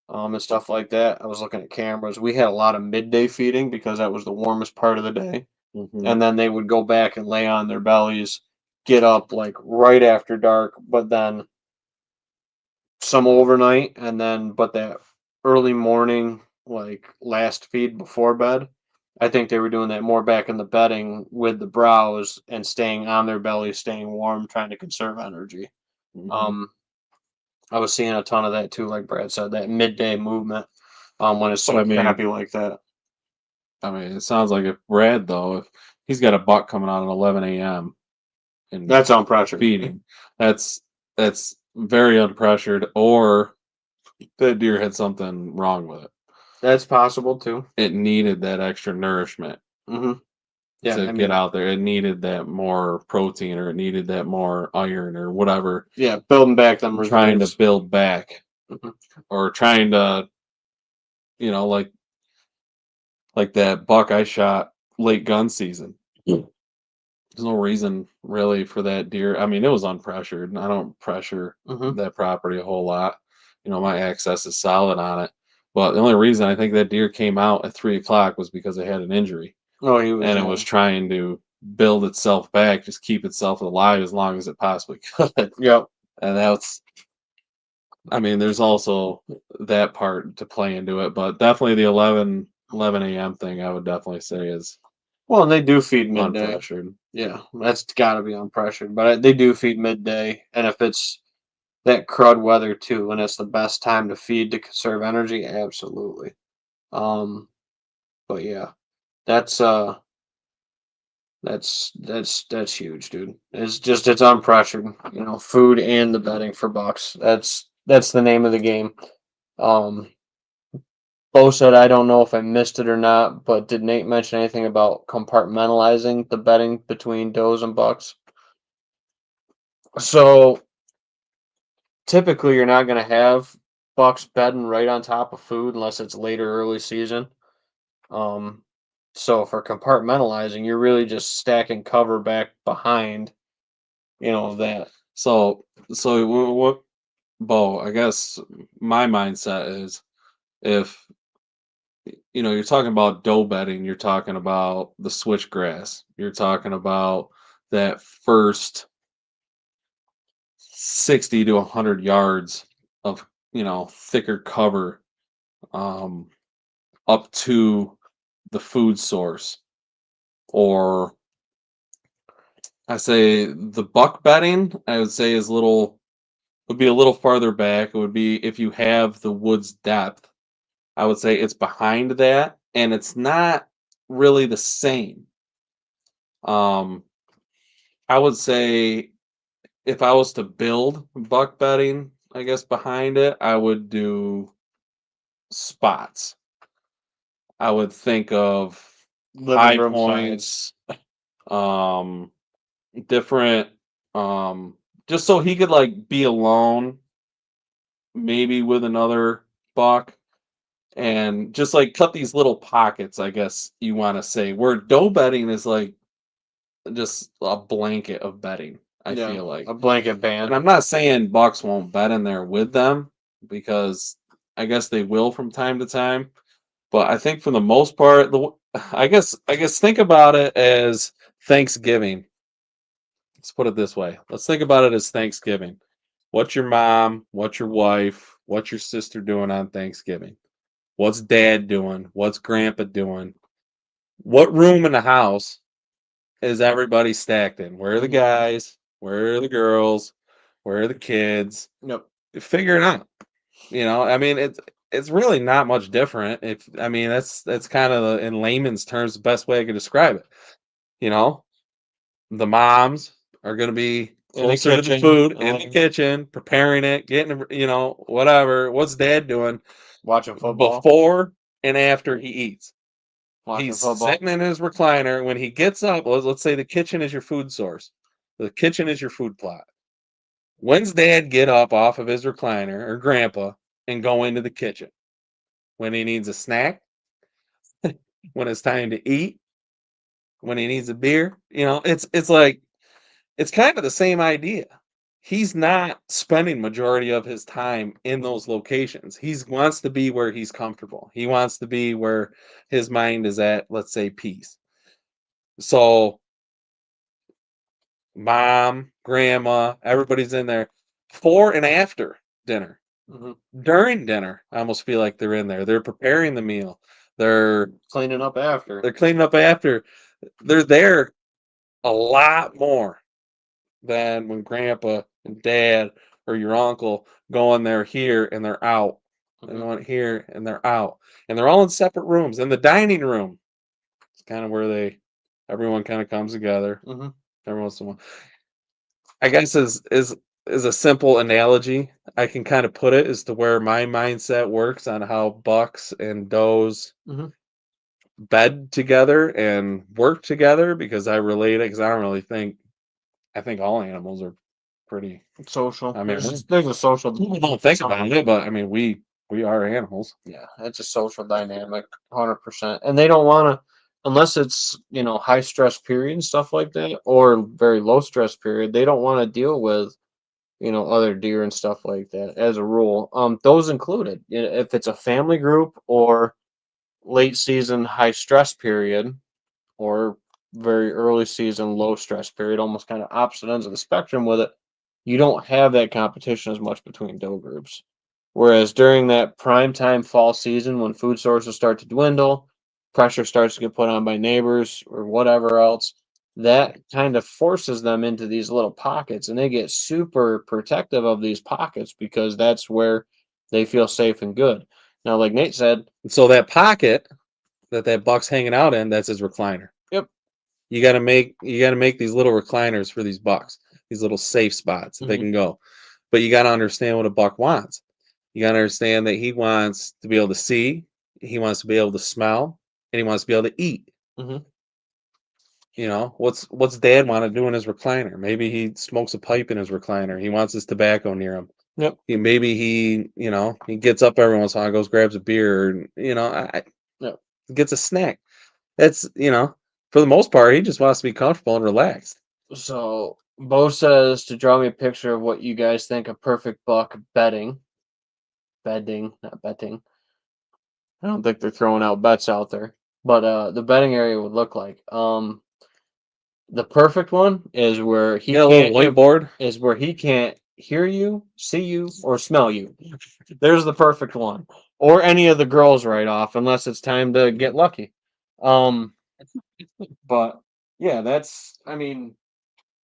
and stuff like that. I was looking at cameras. We had a lot of midday feeding because that was the warmest part of the day. And then they would go back and lay on their bellies, get up like right after dark, but then some overnight, and then but that early morning, like last feed before bed, I think they were doing that more back in the bedding with the browse and staying on their belly, staying warm, trying to conserve energy. I was seeing a ton of that too, like Brad said, that midday movement when it's so crappy like that. I mean, it sounds like if Brad, though, if he's got a buck coming out at 11 a.m. and That's unpressured. feeding, that's very unpressured, or that deer had something wrong with it. That's possible too. It needed that extra nourishment Yeah, to get out there. It needed that more protein, or it needed that more iron, or whatever. Yeah, building back them reserves. Trying to build back, or trying to, like that buck I shot late gun season. There's no reason really for that deer. I mean, it was unpressured. I don't pressure that property a whole lot. My access is solid on it. But the only reason I think that deer came out at 3 o'clock was because it had an injury. Oh, he was, and it was trying to build itself back, just keep itself alive as long as it possibly could. Yep. And I mean, there's also that part to play into it, but definitely the 11 a.m. thing, I would definitely say is well, and they do feed midday. unpressured. Yeah, that's got to be unpressured, but they do feed midday, and if it's that crud weather too, and it's the best time to feed to conserve energy, absolutely. But yeah, that's huge, dude. It's unpressured, food and the bedding for bucks. That's the name of the game. Bo said, I don't know if I missed it or not, but did Nate mention anything about compartmentalizing the bedding between does and bucks? So typically you're not going to have bucks bedding right on top of food unless it's later early season. So for compartmentalizing, you're really just stacking cover back behind, that. So what, Bo, I guess my mindset is, if you're talking about doe bedding, you're talking about the switchgrass, you're talking about that first 60 to 100 yards of thicker cover up to the food source. Or I say the buck bedding, I would say would be a little farther back. It would be, if you have the woods depth, I would say it's behind that, and it's not really the same. I would say, if I was to build buck bedding, I guess behind it, I would do spots. I would think of high points, different, just so he could like be alone, maybe with another buck, and just like cut these little pockets, I guess you want to say, where doe bedding is like just a blanket of bedding. I feel like a blanket band. And I'm not saying bucks won't bed in there with them, because I guess they will from time to time. But I think for the most part, I guess think about it as Thanksgiving. Let's put it this way. Let's think about it as Thanksgiving. What's your mom? What's your wife? What's your sister doing on Thanksgiving? What's dad doing? What's grandpa doing? What room in the house is everybody stacked in? Where are the guys? Where are the girls? Where are the kids? Yep. Figure it out. I mean, it's really not much different. That's kind of, in layman's terms, the best way I could describe it. The moms are going to be closer to the food in the kitchen, preparing it, getting, whatever. What's dad doing? Watching football before and after he eats. He's sitting in his recliner. When he gets up, let's say the kitchen is your food source. The kitchen is your food plot. When's dad get up off of his recliner, or grandpa, and go into the kitchen? When he needs a snack, when it's time to eat, when he needs a beer. It's like, it's kind of the same idea. He's not spending majority of his time in those locations. He wants to be where he's comfortable. He wants to be where his mind is at, let's say, peace. So mom, grandma, everybody's in there before and after dinner. During dinner, I almost feel like they're in there. They're preparing the meal. They're cleaning up after. They're cleaning up after. They're there a lot more than when grandpa and dad or your uncle go in there here and they're out. They're going here and they're out. And they're all in separate rooms. In the dining room, it's kind of where everyone kind of comes together every once in a while. I guess is a simple analogy I can kind of put it as to where my mindset works on how bucks and does bed together and work together, because I relate it, because I don't really think I think all animals are pretty social. I mean, There's a social. people don't think about it, but I mean, we are animals. Yeah, it's a social dynamic, 100%. And they don't want to, unless it's high stress period and stuff like that, or very low stress period. They don't want to deal with other deer and stuff like that. As a rule, those included. If it's a family group or late season high stress period, or very early season low stress period, almost kind of opposite ends of the spectrum with it, you don't have that competition as much between doe groups. Whereas during that prime time fall season, when food sources start to dwindle, pressure starts to get put on by neighbors or whatever else, that kind of forces them into these little pockets, and they get super protective of these pockets because that's where they feel safe and good. Now, like Nate said, So that pocket that buck's hanging out in, that's his recliner. Yep. You got to make these little recliners for these bucks, these little safe spots that they can go. But you got to understand what a buck wants. You got to understand that he wants to be able to see, he wants to be able to smell, and he wants to be able to eat. What's dad want to do in his recliner? Maybe he smokes a pipe in his recliner. He wants his tobacco near him. Yep. Maybe he gets up every once in a while, goes grabs a beer, gets a snack. That's for the most part, he just wants to be comfortable and relaxed. So Bo says to draw me a picture of what you guys think a perfect buck bedding, not betting. I don't think they're throwing out bets out there, but the bedding area would look like. The perfect one is where he can't whiteboard. Is where he can't hear you, see you, or smell you. There's the perfect one, or any of the girls right off, unless it's time to get lucky. But yeah, that's. I mean,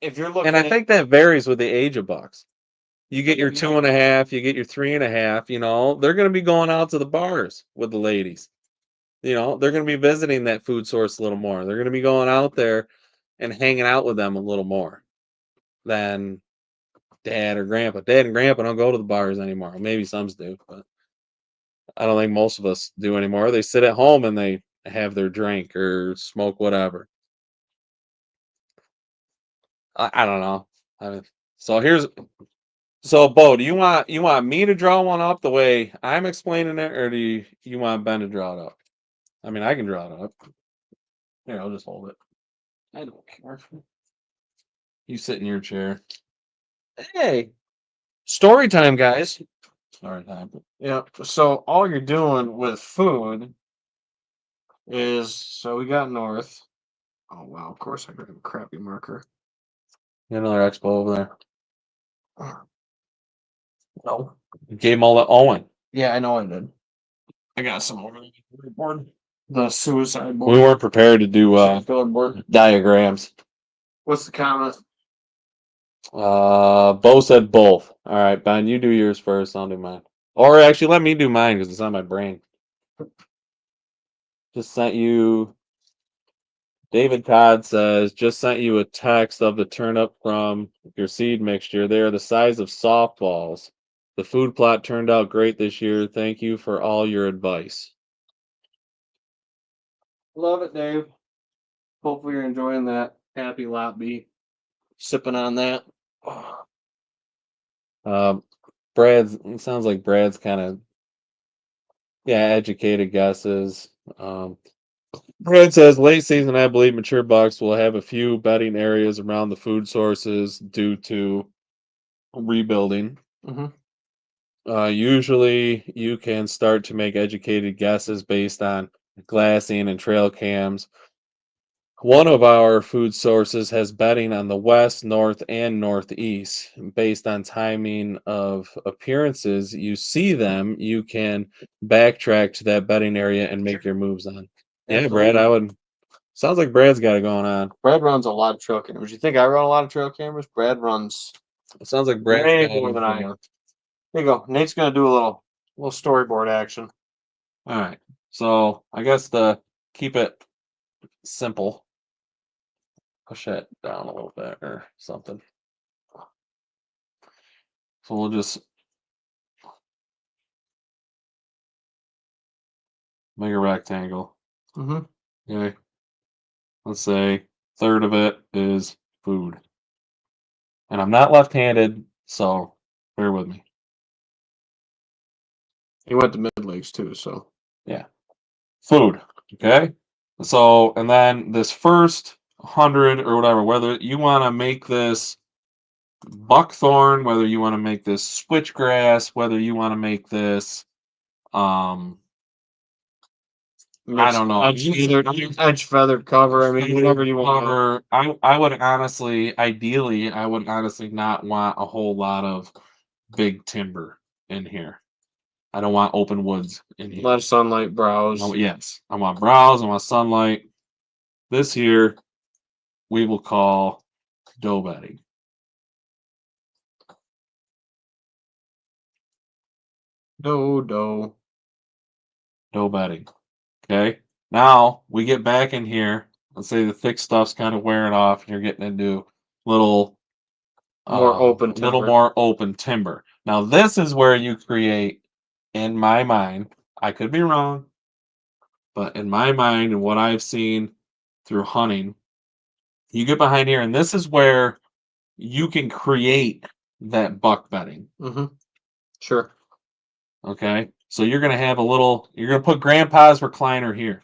if you're looking, and I think that varies with the age of bucks. You get your 2.5, you get your 3.5. They're going to be going out to the bars with the ladies. They're going to be visiting that food source a little more. They're going to be going out there and hanging out with them a little more than dad or grandpa. Dad and grandpa don't go to the bars anymore. Maybe some do, but I don't think most of us do anymore. They sit at home and they have their drink or smoke whatever. I don't know. So Bo, do you want me to draw one up the way I'm explaining it, or do you want Ben to draw it up? I mean, I can draw it up. Here, I'll just hold it. I don't care. You sit in your chair. hey, story time, guys. Story time. Yeah. So all you're doing with food is we got north. Oh wow! Of course, I got a crappy marker. You got another expo over there. No. You gave them all to Owen. Yeah, I know I did. I got some over the board. The suicide board. We weren't prepared to do board. diagrams. What's the comment? Bo said both. All right, Ben, you do yours first. I'll do mine. Or actually, let me do mine because it's on my brain. Just sent you. David Todd says, just sent you a text of the turnip from your seed mixture. They are the size of softballs. The food plot turned out great this year. Thank you for all your advice. Love it, Dave. Hopefully you're enjoying that happy lot bee. Sipping on that. It sounds like Brad's kind of, educated guesses. Brad says late season, I believe mature bucks will have a few bedding areas around the food sources due to rebuilding. Usually, you can start to make educated guesses based on glassing and trail cams. one of our food sources has bedding on the west, north, and northeast. Based on timing of appearances, you see them, you can backtrack to that bedding area and make your moves on. Yeah, Brad, I would. Sounds like Brad's got it going on. Brad runs a lot of trail cameras. You think I run a lot of trail cameras? Brad runs It sounds like Brad's way got it more than I am. going. There you go. Nate's gonna do a little storyboard action. All right. So I guess to keep it simple, push that down a little bit or something. So we'll just make a rectangle. Mm-hmm. Okay. Let's say third of it is food. And I'm not left-handed, so bear with me. He went to mid legs too, so Yeah. Food. Okay. So, and then this first 100 or whatever, whether you want to make this buckthorn, whether you want to make this switchgrass, whether you want to make this, I don't know, edge feathered cover. I mean, whatever you want. cover. I would honestly, ideally, I would honestly not want a whole lot of big timber in here. I don't want open woods in A here. lot of sunlight, browse. Oh, yes, I want browse. I want sunlight. This here we will call doe bedding. Doe bedding. Okay. Now we get back in here. Let's say the thick stuff's kind of wearing off, and you're getting into little more open timber. little more open timber. Now this is where you create, in my mind, I could be wrong, but in my mind and what I've seen through hunting, you get behind here, and this is where you can create that buck bedding. Mm-hmm. Sure. Okay. So you're gonna have you're gonna put grandpa's recliner here.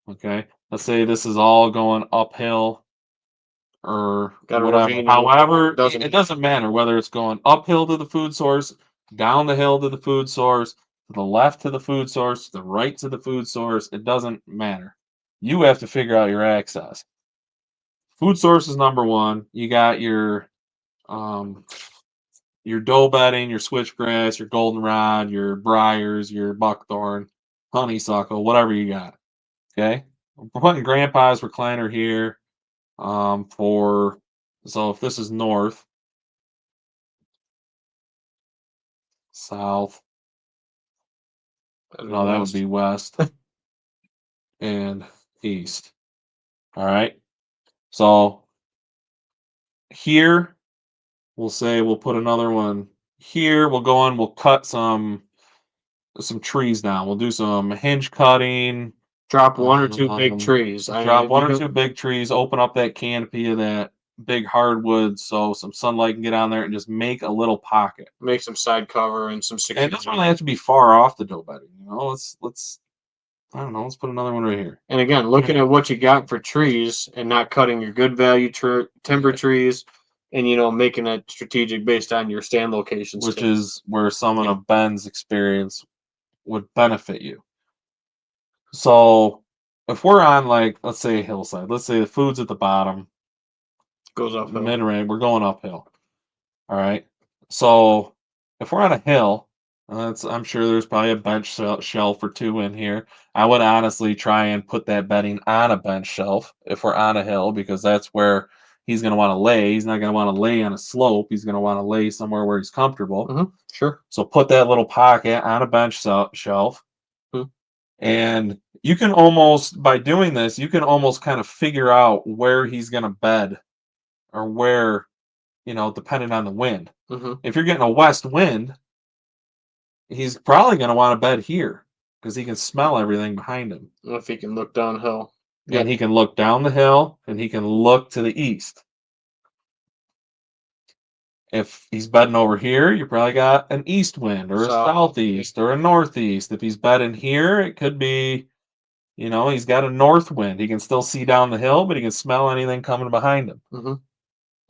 Okay. Let's say this is all going uphill or whatever. However, it doesn't matter whether it's going uphill to the food source, down the hill to the food source, to the left to the food source, to the right to the food source. It doesn't matter. You have to figure out your access. Food source is number one. You got your doe bedding, your switchgrass, your goldenrod, your briars, your buckthorn, honeysuckle, whatever you got. Okay, we're putting grandpa's recliner here. So if this is north, south, no, that would be west, and east. All right. So here, we'll say we'll put another one here. We'll go on. We'll cut some trees down. We'll do some hinge cutting. Drop one or two big trees. Drop one or two big trees. Open up that canopy of that big hardwood so some sunlight can get on there and just make a little pocket. Make some side cover and some security. And it doesn't really have to be far off the doe bedding. You know, let's I don't know. Let's put another one right here. And again, looking at what you got for trees and not cutting your good value timber trees, and making that strategic based on your stand locations, which is where someone of Ben's experience would benefit you. So if we're on, like, let's say a hillside, let's say the food's at the bottom, goes uphill, mid-range, we're going uphill. All right. So if we're on a hill, I'm sure there's probably a bench shelf or two in here. I would honestly try and put that bedding on a bench shelf if we're on a hill, because that's where he's going to want to lay. He's not going to want to lay on a slope. He's going to want to lay somewhere where he's comfortable. Mm-hmm. Sure. So put that little pocket on a bench shelf. Mm-hmm. And you can almost, by doing this, you can almost kind of figure out where he's going to bed, or where, depending on the wind. Mm-hmm. If you're getting a west wind, he's probably going to want to bed here because he can smell everything behind him. If he can look downhill. And he can look down the hill, and he can look to the east. If he's bedding over here, you probably got an east wind or a southeast or a northeast. If he's bedding here, it could be, he's got a north wind. He can still see down the hill, but he can smell anything coming behind him. Mm-hmm.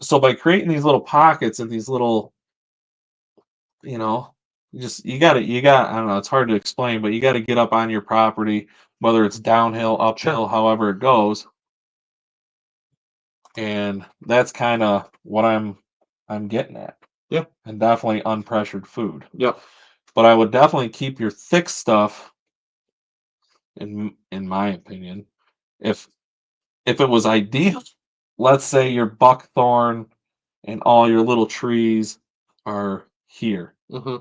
So by creating these little pockets and these little, I don't know, it's hard to explain, but you got to get up on your property, whether it's downhill, uphill, however it goes. And that's kind of what I'm getting at. Yeah. And definitely unpressured food. Yep. But I would definitely keep your thick stuff, in my opinion. If it was ideal, let's say your buckthorn and all your little trees are here. Mm-hmm.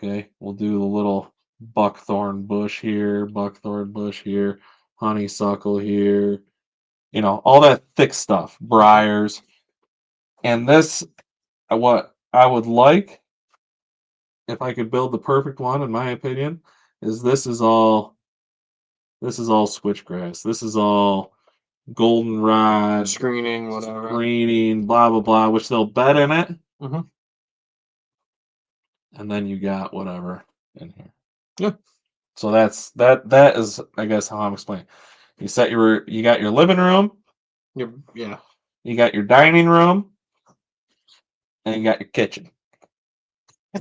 Okay, we'll do the little buckthorn bush here, honeysuckle here, all that thick stuff, briars. And this, what I would like, if I could build the perfect one, in my opinion, is this is all switchgrass. This is all goldenrod, Screening, whatever. screening, blah blah blah, which they'll bed in it. Mm-hmm. And then you got whatever in here. Yeah. So that is, I guess, how I'm explaining. You got your living room, Yeah. you got your dining room, and you got your kitchen. I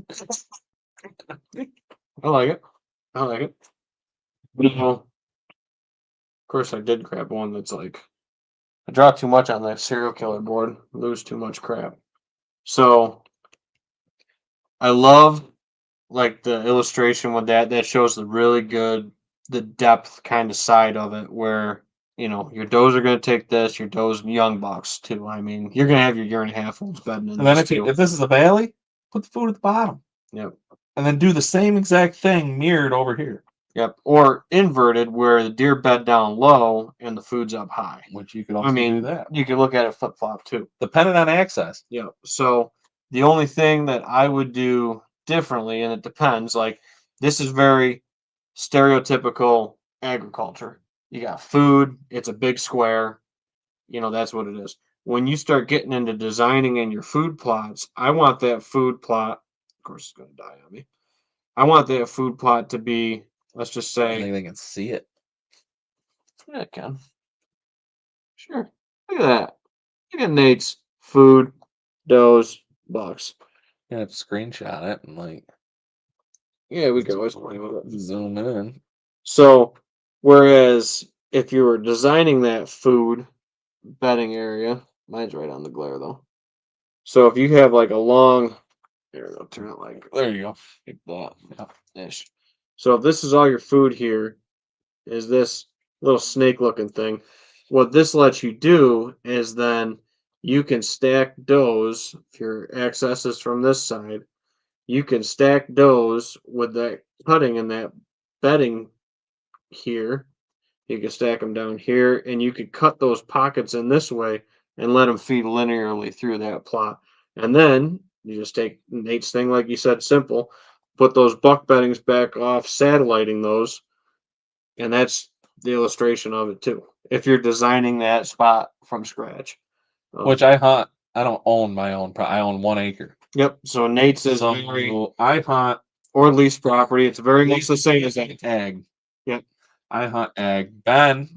like it. I like it. Of course, I did grab one that's like, I draw too much on that serial killer board, lose too much crap. So I love like the illustration with that. That shows the depth kind of side of it, where your does are going to take this, your does and young bucks too. I mean, you're going to have your year and a half olds bedding in And then this too. if this is a valley, put the food at the bottom. Yep. And then do the same exact thing mirrored over here. Yep. Or inverted, where the deer bed down low and the food's up high. Which you could also do that. You could look at it flip flop too. Depending on access. Yep. So the only thing that I would do differently, and it depends, like this is very stereotypical agriculture. You got food, it's a big square, that's what it is. When you start getting into designing in your food plots, I want that food plot, of course it's going to die on me. I want that food plot to be, let's just I say, think they can see it. yeah, it can. Sure. Look at that. Look at Nate's food, does, bucks. You have to screenshot it and Yeah, we can always play with it. zoom in. So, whereas if you were designing that food bedding area, mine's right on the glare though. So if you have like a long, here, I'll turn it like There you go. that, ish. So if this is all your food here, is this little snake looking thing. What this lets you do is then you can stack does, if your access is from this side, you can stack does with that cutting and that bedding here. You can stack them down here, and you could cut those pockets in this way and let them feed linearly through that plot. And then you just take Nate's thing, like you said, simple, put those buck beddings back off, satelliting those, and that's the illustration of it too. If you're designing that spot from scratch, Which I hunt. I don't own my own. I own 1 acre. Yep. So Nate's is So very, I hunt or leased property. It's very much the same as that. ag. Yep. I hunt ag. Ben,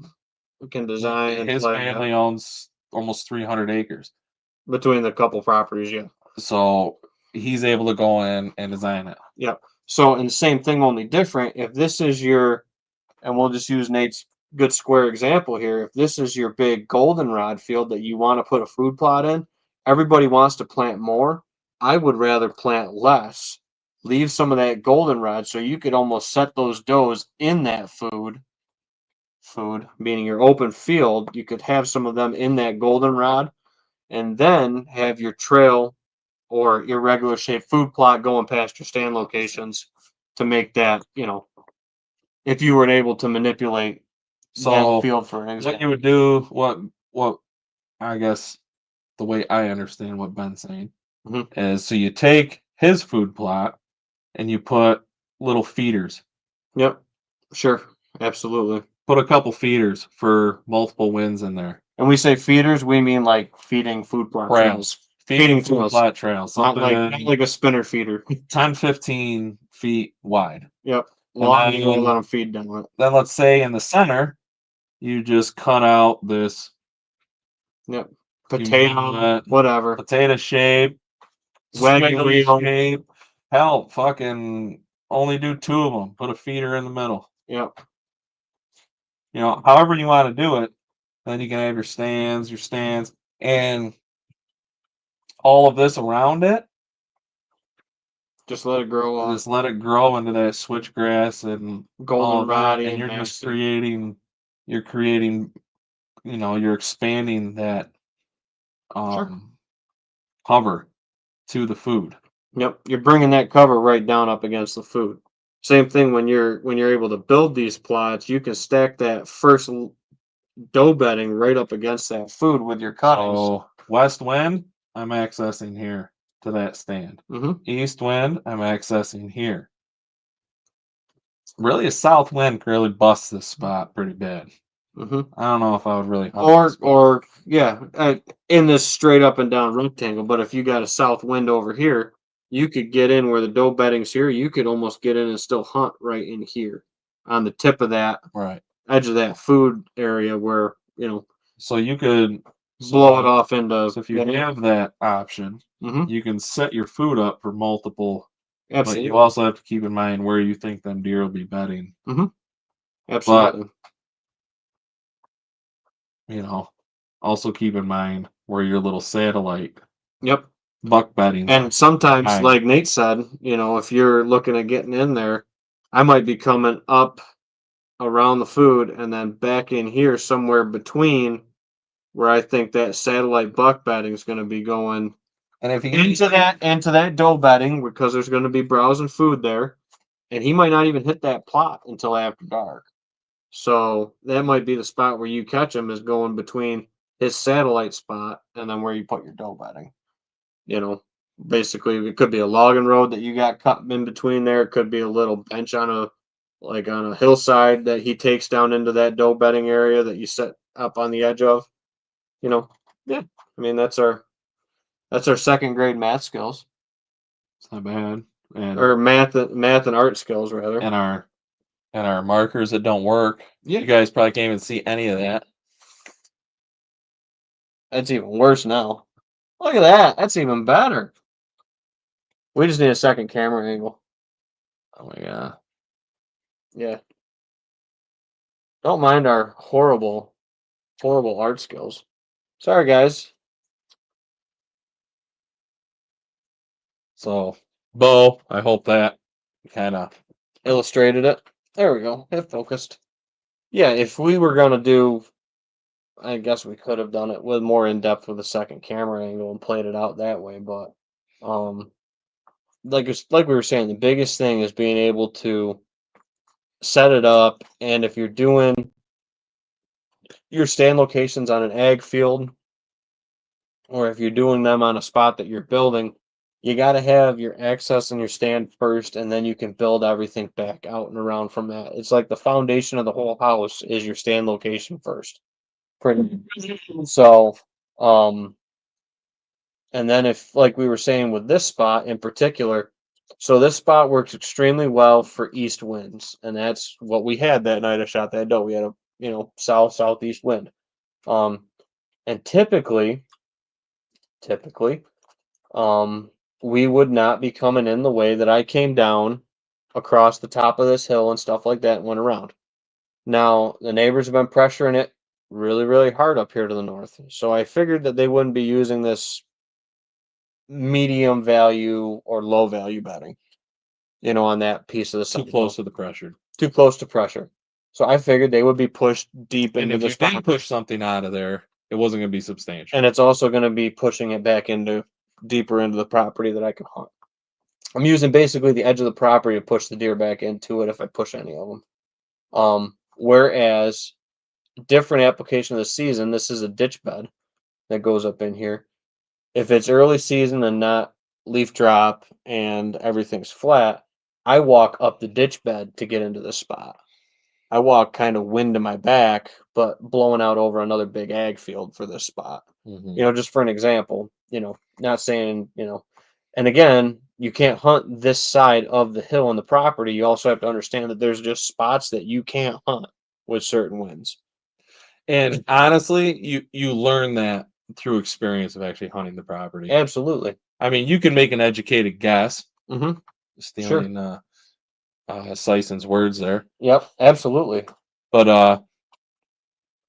We can design and his plan family owns almost 300 acres. between the couple properties. Yeah. So he's able to go in and design it. Yep. So, and the same thing, only different. If this is your, and we'll just use Nate's good square example here. If this is your big goldenrod field that you want to put a food plot in, everybody wants to plant more. I would rather plant less, leave some of that goldenrod so you could almost set those does in that food, meaning your open field. You could have some of them in that goldenrod and then have your trail or irregular shaped food plot going past your stand locations to make that, if you were able to manipulate that field for an example. What you would do, what I guess the way I understand what Ben's saying is, so you take his food plot and you put little feeders. Yep, sure, absolutely. Put a couple feeders for multiple wins in there. And we say feeders, we mean like feeding food plot trails. Feeding food plot trails. Not like a spinner feeder. 10, 15 feet wide. Yep. Long, you let them feed down it. Then let's say in the center, you just cut out this. Yep. Potato, whatever. Potato shape. Wagon wheel shape. Hell, fucking only do 2 of them. Put a feeder in the middle. Yep. However you want to do it. Then you can have your stands, and all of this around it. Just let it grow up. Just let it grow into that switchgrass and all of that, and you're just creating. You're creating. You're expanding that cover to the food. Yep, you're bringing that cover right down up against the food. Same thing when you're able to build these plots, you can stack that first dough bedding right up against that food with your cuttings. So west wind, I'm accessing here to that stand. East wind, I'm accessing here. Really, a south wind really busts this spot pretty bad. I don't know if I would really in this straight up and down rectangle. But if you got a south wind over here, you could get in where the dough bedding's here. You could almost get in and still hunt right in here on the tip of that edge of that food area where So you could blow it off into. So if you have that option, you can set your food up for multiple. Absolutely. But you also have to keep in mind where you think them deer will be bedding. Absolutely. But also keep in mind where your little satellite. Yep. Buck bedding. And sometimes, like Nate said, if you're looking at getting in there, I might be coming up around the food and then back in here somewhere between where I think that satellite buck bedding is going to be going. And if you into that dough bedding, because there's going to be browsing food there, and he might not even hit that plot until after dark. So that might be the spot where you catch him, is going between his satellite spot and then where you put your dough bedding. Basically, it could be a logging road that you got cut in between there. It could be a little bench on a hillside that he takes down into that dough bedding area that you set up on the edge of. Yeah. I mean, that's our second grade math skills. It's not bad. Or math and art skills rather. And our markers that don't work. Yeah. You guys probably can't even see any of that. That's even worse now. Look at that. That's even better. We just need a second camera angle. Oh my god. Yeah. Don't mind our horrible art skills. Sorry, guys. So, Bo, I hope that kind of illustrated it. There we go. It focused. Yeah, if we were going to do, I guess we could have done it with more in depth with a second camera angle and played it out that way. But, like we were saying, the biggest thing is being able to set it up. And if you're doing your stand locations on an ag field, or if you're doing them on a spot that you're building, you got to have your access and your stand first, and then you can build everything back out and around from that. It's like the foundation of the whole house is your stand location first. So, and then if, like we were saying with this spot in particular, so this spot works extremely well for east winds, and that's what we had that night I shot that doe. We had a southeast wind, and typically, we would not be coming in the way that I came down across the top of this hill and stuff like that and went around. Now, the neighbors have been pressuring it really, really hard up here to the north. So I figured that they wouldn't be using this medium value or low value bedding, on that piece of the side. Too close to the pressure. Too close to pressure. So I figured they would be pushed deep into the spot. And if you did push something out of there, it wasn't going to be substantial. And it's also going to be pushing it back deeper into the property that I can hunt. I'm using basically the edge of the property to push the deer back into it if I push any of them. Whereas different application of the season, this is a ditch bed that goes up in here. If it's early season and not leaf drop and everything's flat, I walk up the ditch bed to get into this spot. I walk kind of wind to my back, but blowing out over another big ag field for this spot. Just for an example, not saying, and again, you can't hunt this side of the hill on the property. You also have to understand that there's just spots that you can't hunt with certain winds. And honestly, you learn that through experience of actually hunting the property. Absolutely. I mean, you can make an educated guess, stealing Syson's words there. Yep, absolutely. But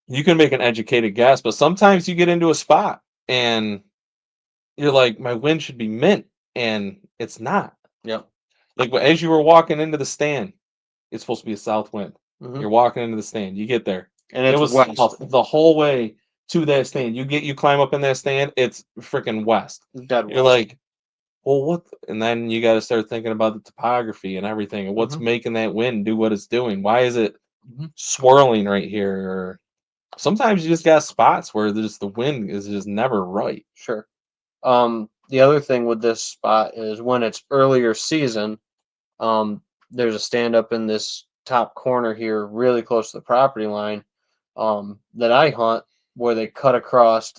you can make an educated guess, but sometimes you get into a spot and you're like, my wind should be mint, and it's not. Yep. Like as you were walking into the stand, it's supposed to be a south wind. Mhm. You're walking into the stand, you get there, And it it's was west. south the whole way to that stand. You climb up in that stand, it's freaking west. Dead You're west. like, well, what? And then you got to start thinking about the topography and everything, and what's making that wind do what it's doing. Why is it swirling right here? Or sometimes you just got spots where there's the wind is just never right. Sure. The other thing with this spot is when it's earlier season, there's a stand up in this top corner here, really close to the property line, that I hunt, where they cut across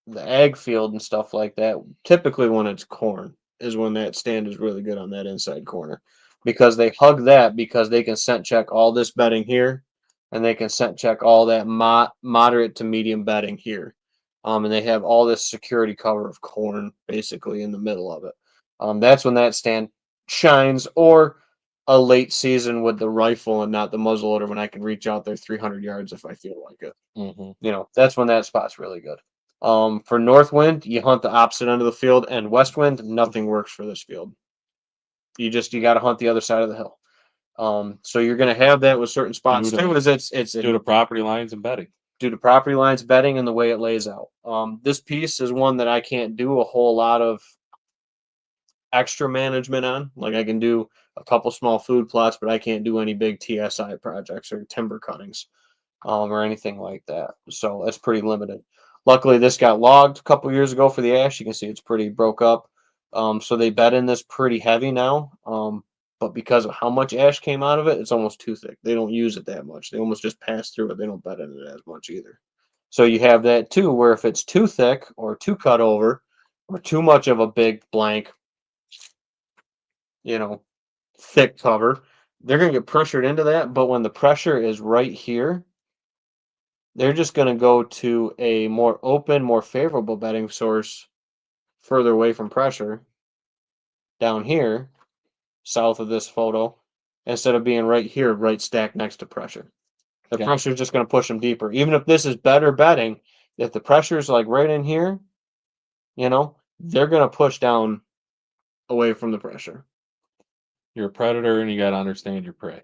the ag field and stuff like that. Typically, when it's corn, is when that stand is really good on that inside corner, because they hug that because they can scent check all this bedding here, and they can scent check all that moderate to medium bedding here. And they have all this security cover of corn basically in the middle of it. That's when that stand shines, or a late season with the rifle and not the muzzleloader, when I can reach out there 300 yards if I feel like it. That's when that spot's really good. For north wind, you hunt the opposite end of the field, and west wind, nothing works for this field. You got to hunt the other side of the hill. So you're going to have that with certain spots too. Is it's Due to property lines and bedding. Due to property lines, bedding, and the way it lays out. This piece is one that I can't do a whole lot of extra management on. Like, I can do a couple small food plots, but I can't do any big TSI projects or timber cuttings, or anything like that. So that's pretty limited. Luckily, this got logged a couple years ago for the ash. You can see it's pretty broke up. So they bed in this pretty heavy now. But because of how much ash came out of it, it's almost too thick. They don't use it that much. They almost just pass through it. They don't bed in it as much either. So you have that too, where if it's too thick or too cut over or too much of a big blank, thick cover, they're going to get pressured into that. But when the pressure is right here, they're just going to go to a more open, more favorable bedding source further away from pressure down here, south of this photo, instead of being right here, right stacked next to pressure. The pressure is just going to push them deeper. Even if this is better bedding, if the pressure is like right in here, they're going to push down away from the pressure. You're a predator and you got to understand your prey.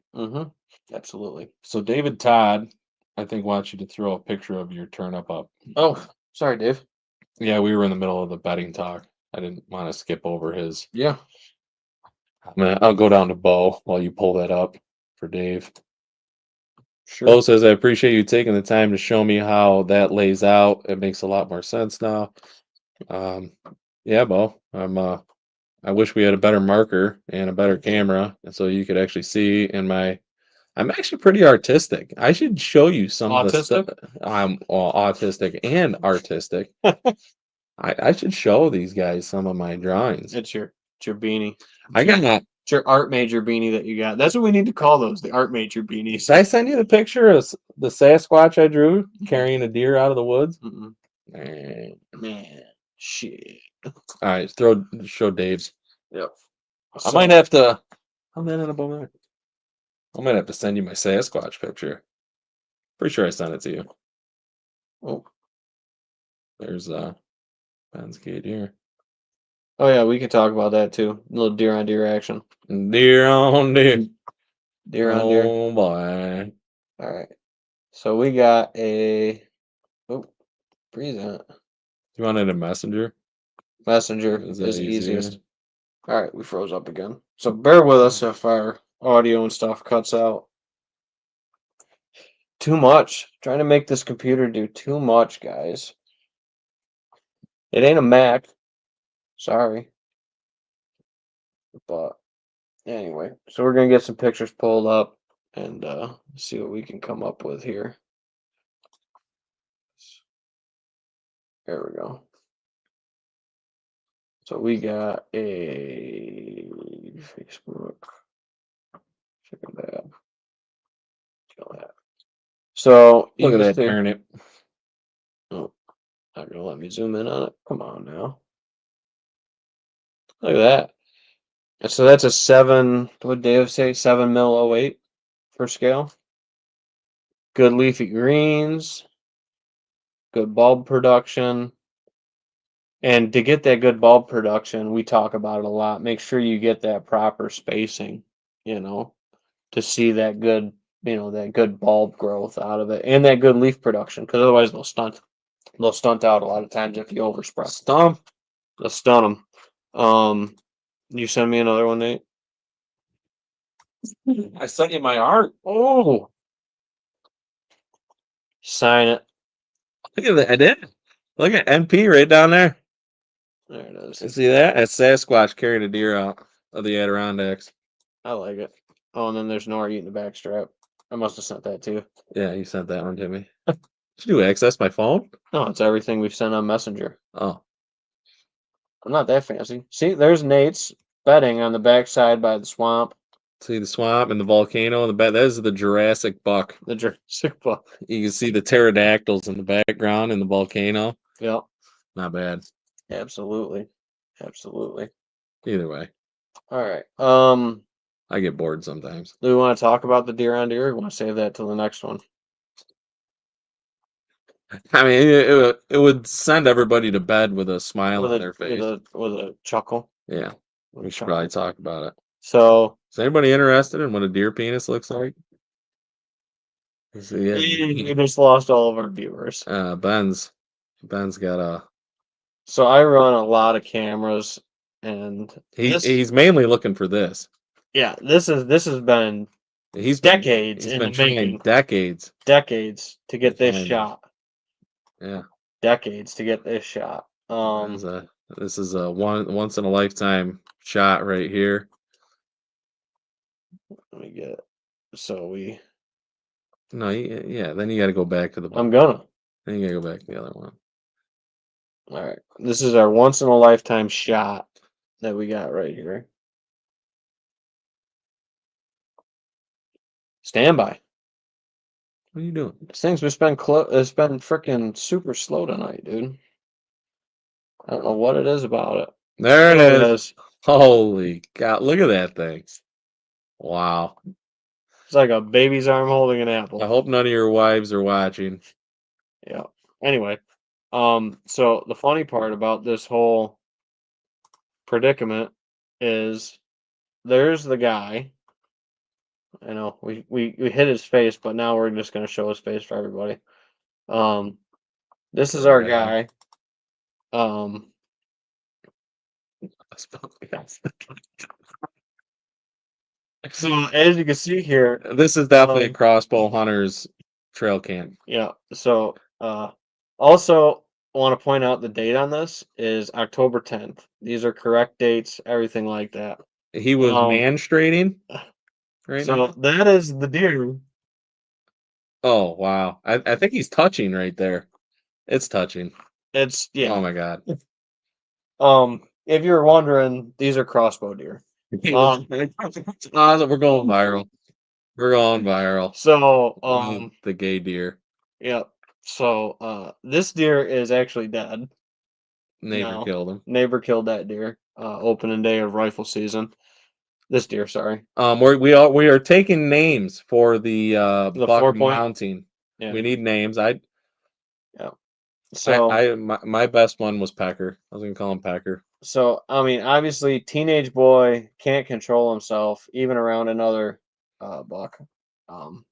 Absolutely. So David Todd, I think, wants you to throw a picture of your turnip up. Oh, sorry, Dave. Yeah, we were in the middle of the bedding talk. I didn't want to skip over his. Yeah. I'll go down to Bo while you pull that up for Dave. Sure. Bo says, I appreciate you taking the time to show me how that lays out. It makes a lot more sense now. Yeah, Bo. I wish we had a better marker and a better camera, and so you could actually see in my. I'm actually pretty artistic. I should show you some of the stuff. I'm autistic and artistic. I should show these guys some of my drawings. It's your beanie. I got that. It's your art major beanie that you got. That's what we need to call those, the art major beanies. Did I send you the picture of the Sasquatch I drew carrying a deer out of the woods? Man, shit. All right, show Dave's. Yep. I might have to. I might have to send you my Sasquatch picture. Pretty sure I sent it to you. Oh, there's Ben's gate here. Oh yeah, we could talk about that too. A little deer on deer action. Deer on deer. Deer on deer. Oh boy. All right. So we got a present. You wanted a messenger? Messenger Is is that easiest. All right, we froze up again. So bear with us if our audio and stuff cuts out. Too much. Trying to make this computer do too much, guys. It ain't a Mac. Sorry. But anyway, so we're going to get some pictures pulled up and see what we can come up with here. There we go. So we got a Facebook. Check that. Kill that. So Look at that turnip. Oh, not gonna let me zoom in on it. Come on now. Look at that. So that's a 7. What did Dave say? 7 mil 08 for scale. Good leafy greens. Good bulb production. And to get that good bulb production, we talk about it a lot. Make sure you get that proper spacing, to see that good, that good bulb growth out of it and that good leaf production. Because otherwise they'll stunt. They'll stunt out a lot of times if you overspray. Stump. They'll stun them. You send me another one, Nate? I sent you my art. Oh, sign it. Look at that. I did. Look at NP right down there. There it is. You see that? That's Sasquatch carrying a deer out of the Adirondacks. I like it. Oh, and then there's Nora eating the backstrap. I must have sent that too. Yeah, you sent that one to me. Did you access my phone? No, it's everything we've sent on Messenger. Oh. I'm not that fancy. See, there's Nate's bedding on the backside by the swamp. See the swamp and the volcano in the back. That is the Jurassic buck. The Jurassic Park. You can see the pterodactyls in the background in the volcano. Yep. Not bad. Absolutely. Absolutely. Either way, All right. I get bored sometimes. Do we want to talk about the deer on deer? Or want to save that till the next one? I mean, it would send everybody to bed with a smile on their face. With a chuckle. Yeah, we should probably talk about it. So, is anybody interested in what a deer penis looks like? we just lost all of our viewers. Ben's got a. So I run a lot of cameras, and he's mainly looking for this. Yeah, this has been decades in the making. Decades to get this shot. Yeah, decades to get this shot. This is a once in a lifetime shot right here. Let me get it. So we. No, yeah. Then you got to go back to the. I'm gonna. Then you got to go back to the other one. All right, this is our once in a lifetime shot that we got right here. Stand by. What are you doing? This thing's it's been freaking super slow tonight, dude. I don't know what it is about it. There it is. Holy God! Look at that thing. Wow. It's like a baby's arm holding an apple. I hope none of your wives are watching. Yeah. Anyway, so the funny part about this whole predicament is there's the guy. I know we hit his face, but now we're just gonna show his face for everybody. This is our guy. So as you can see here, this is definitely a crossbow hunter's trail cam. Yeah. So also want to point out the date on this is October 10th. These are correct dates, everything like that. He was manstrating. Right so now? That is the deer. Oh wow! I think he's touching right there. It's touching. It's Oh my God. If you're wondering, these are crossbow deer. We're going viral. We're going viral. So the gay deer. Yep. So this deer is actually dead. Neighbor killed him. Neighbor killed that deer. Opening day of rifle season. This deer, sorry. We are taking names for the buck mounting. Yeah. We need names. Yeah. So my best one was Pecker. I was gonna call him Pecker. So I mean, obviously, teenage boy can't control himself even around another buck.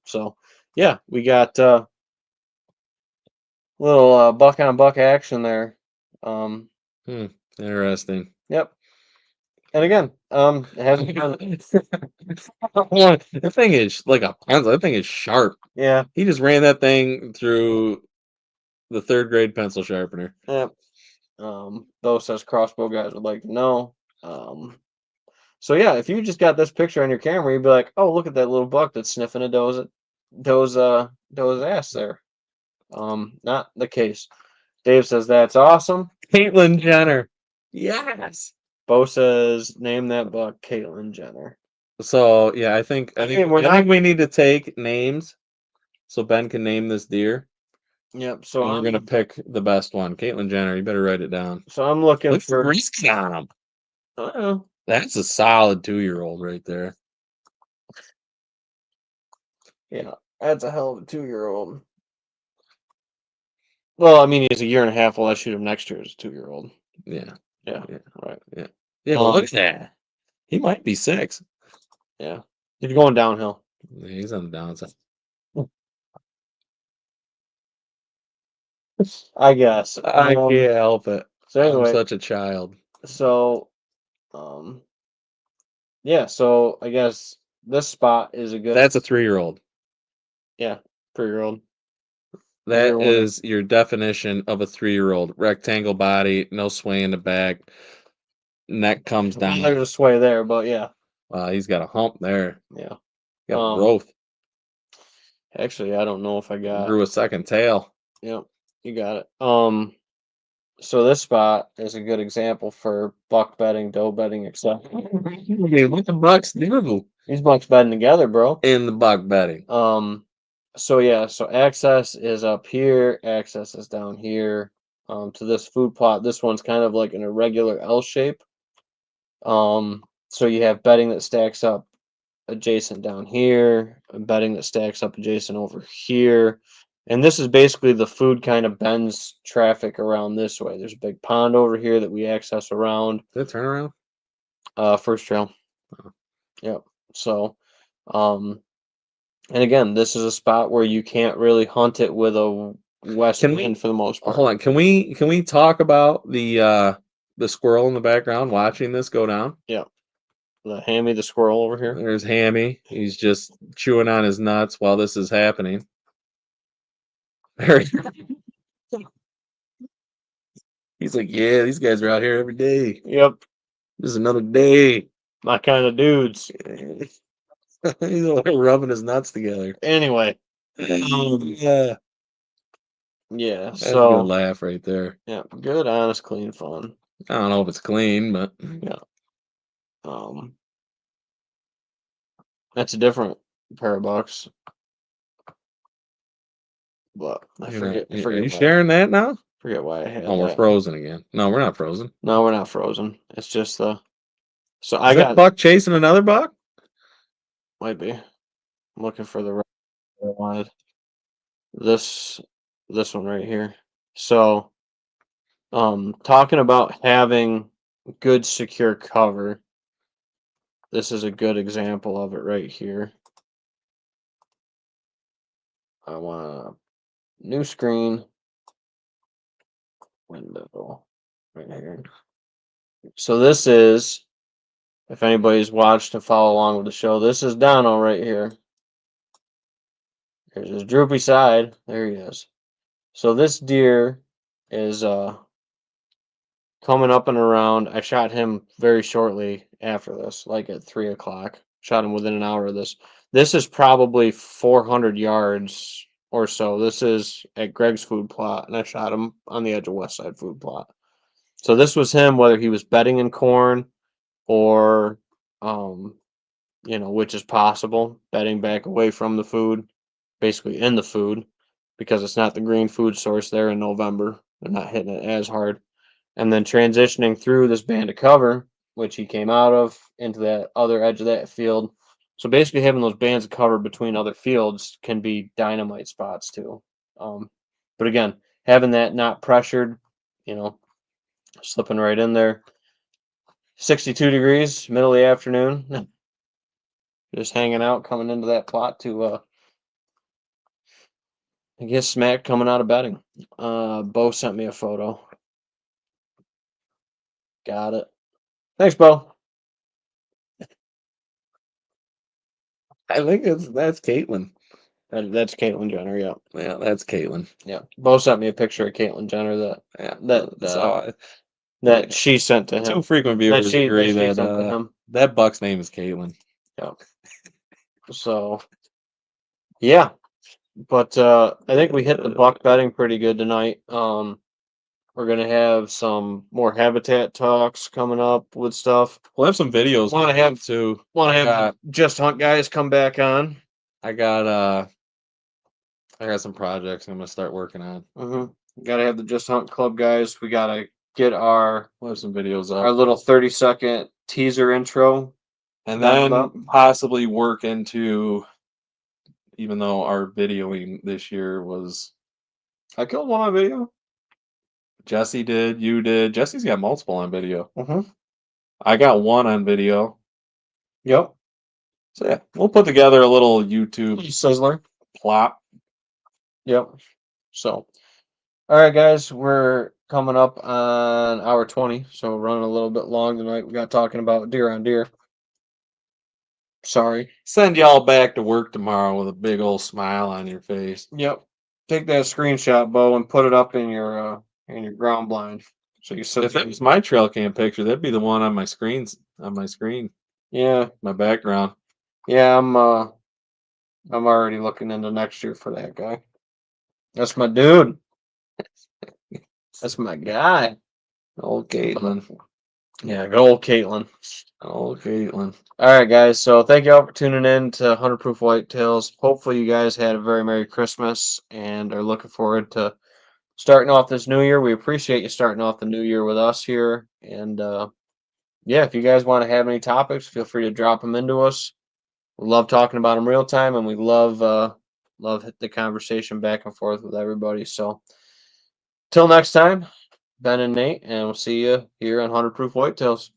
So yeah, we got little buck on buck action there. Interesting. Yep. And again, it hasn't been. The thing is like a pencil. That thing is sharp. Yeah. He just ran that thing through the 3rd grade pencil sharpener. Yep. Those as crossbow guys would like to know. So yeah, if you just got this picture on your camera, you'd be like, "Oh, look at that little buck that's sniffing a doe's ass there." Not the case. Dave says that's awesome. Caitlyn Jenner. Yes. Bo says name that buck Caitlyn Jenner. So yeah, I think we need to take names so Ben can name this deer. Yep. So we're gonna pick the best one. Caitlyn Jenner. You better write it down. So I'm looking for grease on him. I don't know. That's a solid 2-year-old right there. Yeah, that's a hell of a 2-year-old. Well, I mean, he's a year and a half old. I shoot him next year as a 2-year-old. Yeah. Yeah, Yeah. right. Yeah. Yeah, but look at that. He might be 6. Yeah, he's going downhill. Yeah, he's on the downside. I guess. I can't help it. So I'm anyway, such a child. so yeah. So I guess this spot is a good. That's a 3-year-old. Yeah, 3-year-old. That Either one is your definition of a 3-year-old. Rectangle body, no sway in the back, neck comes Well, down. there's a sway there, but yeah, He's got a hump there. yeah. Got growth. Actually, I don't know if I got. Grew a second tail. Yep, you got it. So this spot is a good example for buck bedding, doe bedding, etc. What the bucks do These bucks bedding together, bro. in the buck bedding? So yeah, so access is up here, access is down here. To this food plot. This one's kind of like an irregular L shape. So you have bedding that stacks up adjacent down here, a bedding that stacks up adjacent over here. And this is basically the food kind of bends traffic around this way. There's a big pond over here that we access around. Did it turn around? First trail. Yep. So, and again, this is a spot where you can't really hunt it with a west wind for the most part. Hold on. Can we talk about the squirrel in the background watching this go down? Yeah. The Hammy the squirrel over here. There's Hammy. He's just chewing on his nuts while this is happening. He's like, yeah, these guys are out here every day. Yep. This is another day. My kind of dudes. He's rubbing his nuts together. Anyway. Yeah. Yeah. That's a good laugh right there. Yeah. Good, honest, clean fun. I don't know if it's clean, but yeah. That's a different pair of bucks. But I forget. Are you sharing that now? Forget why I had. Oh, we're frozen again. No, we're not frozen. No, we're not frozen. It's just the. So I got buck chasing another buck. Might be. I'm looking for the right. This one right here. So, talking about having good secure cover. This is a good example of it right here. I want a new screen. Window right here. So this is, if anybody's watched and follow along with the show, this is Dono right here. There's his droopy side. There he is. So this deer is coming up and around. I shot him very shortly after this, like at 3 o'clock. Shot him within an hour of this. This is probably 400 yards or so. This is at Greg's food plot, and I shot him on the edge of West Side food plot. So this was him, whether he was bedding in corn or, which is possible, bedding back away from the food, basically in the food, because it's not the green food source there in November. They're not hitting it as hard. And then transitioning through this band of cover, which he came out of, into that other edge of that field. So basically having those bands of cover between other fields can be dynamite spots too. But again, having that not pressured, slipping right in there. 62 degrees, middle of the afternoon. Just hanging out, coming into that plot to, I guess, smack coming out of bedding. Bo sent me a photo. Got it. Thanks, Bo. I think that's Caitlin. That's Caitlyn Jenner, yeah. Yeah, that's Caitlin. Yeah. Bo sent me a picture of Caitlyn Jenner that she sent to him. Two frequent viewers agree that buck's name is Caitlin. Yeah. So, yeah. But I think we hit the buck bedding pretty good tonight. We're gonna have some more habitat talks coming up with stuff. We'll have some videos. Want to have Just Hunt guys come back on. I got some projects I'm gonna start working on. Gotta have the Just Hunt Club guys. We gotta get we'll have some videos up. Our little 30-second teaser intro. And Talk then about. possibly work into, even though our videoing this year was, I killed one on video. Jesse did, you did. Jesse's got multiple on video. Mm-hmm. I got one on video. Yep. So yeah, we'll put together a little YouTube Sizzler. plot. Yep. So, all right, guys, we're coming up on hour 20, so we're running a little bit long tonight. We got talking about deer on deer. Sorry. Send y'all back to work tomorrow with a big old smile on your face. Yep. Take that screenshot, Bo, and put it up in your ground blind. So you sit If there. that was my trail cam picture, that'd be the one on my screens, on my screen, Yeah. my background. Yeah, I'm already looking into next year for that guy. That's my dude. That's my guy. Old Caitlin. Yeah, good old Caitlin. Old Caitlin. All right, guys. So thank you all for tuning in to 100 Proof Whitetails. Hopefully, you guys had a very Merry Christmas and are looking forward to starting off this new year. We appreciate you starting off the new year with us here. And yeah, if you guys want to have any topics, feel free to drop them into us. We love talking about them real time, and we love the conversation back and forth with everybody. So till next time, Ben and Nate, and we'll see you here on 100 Proof Whitetails.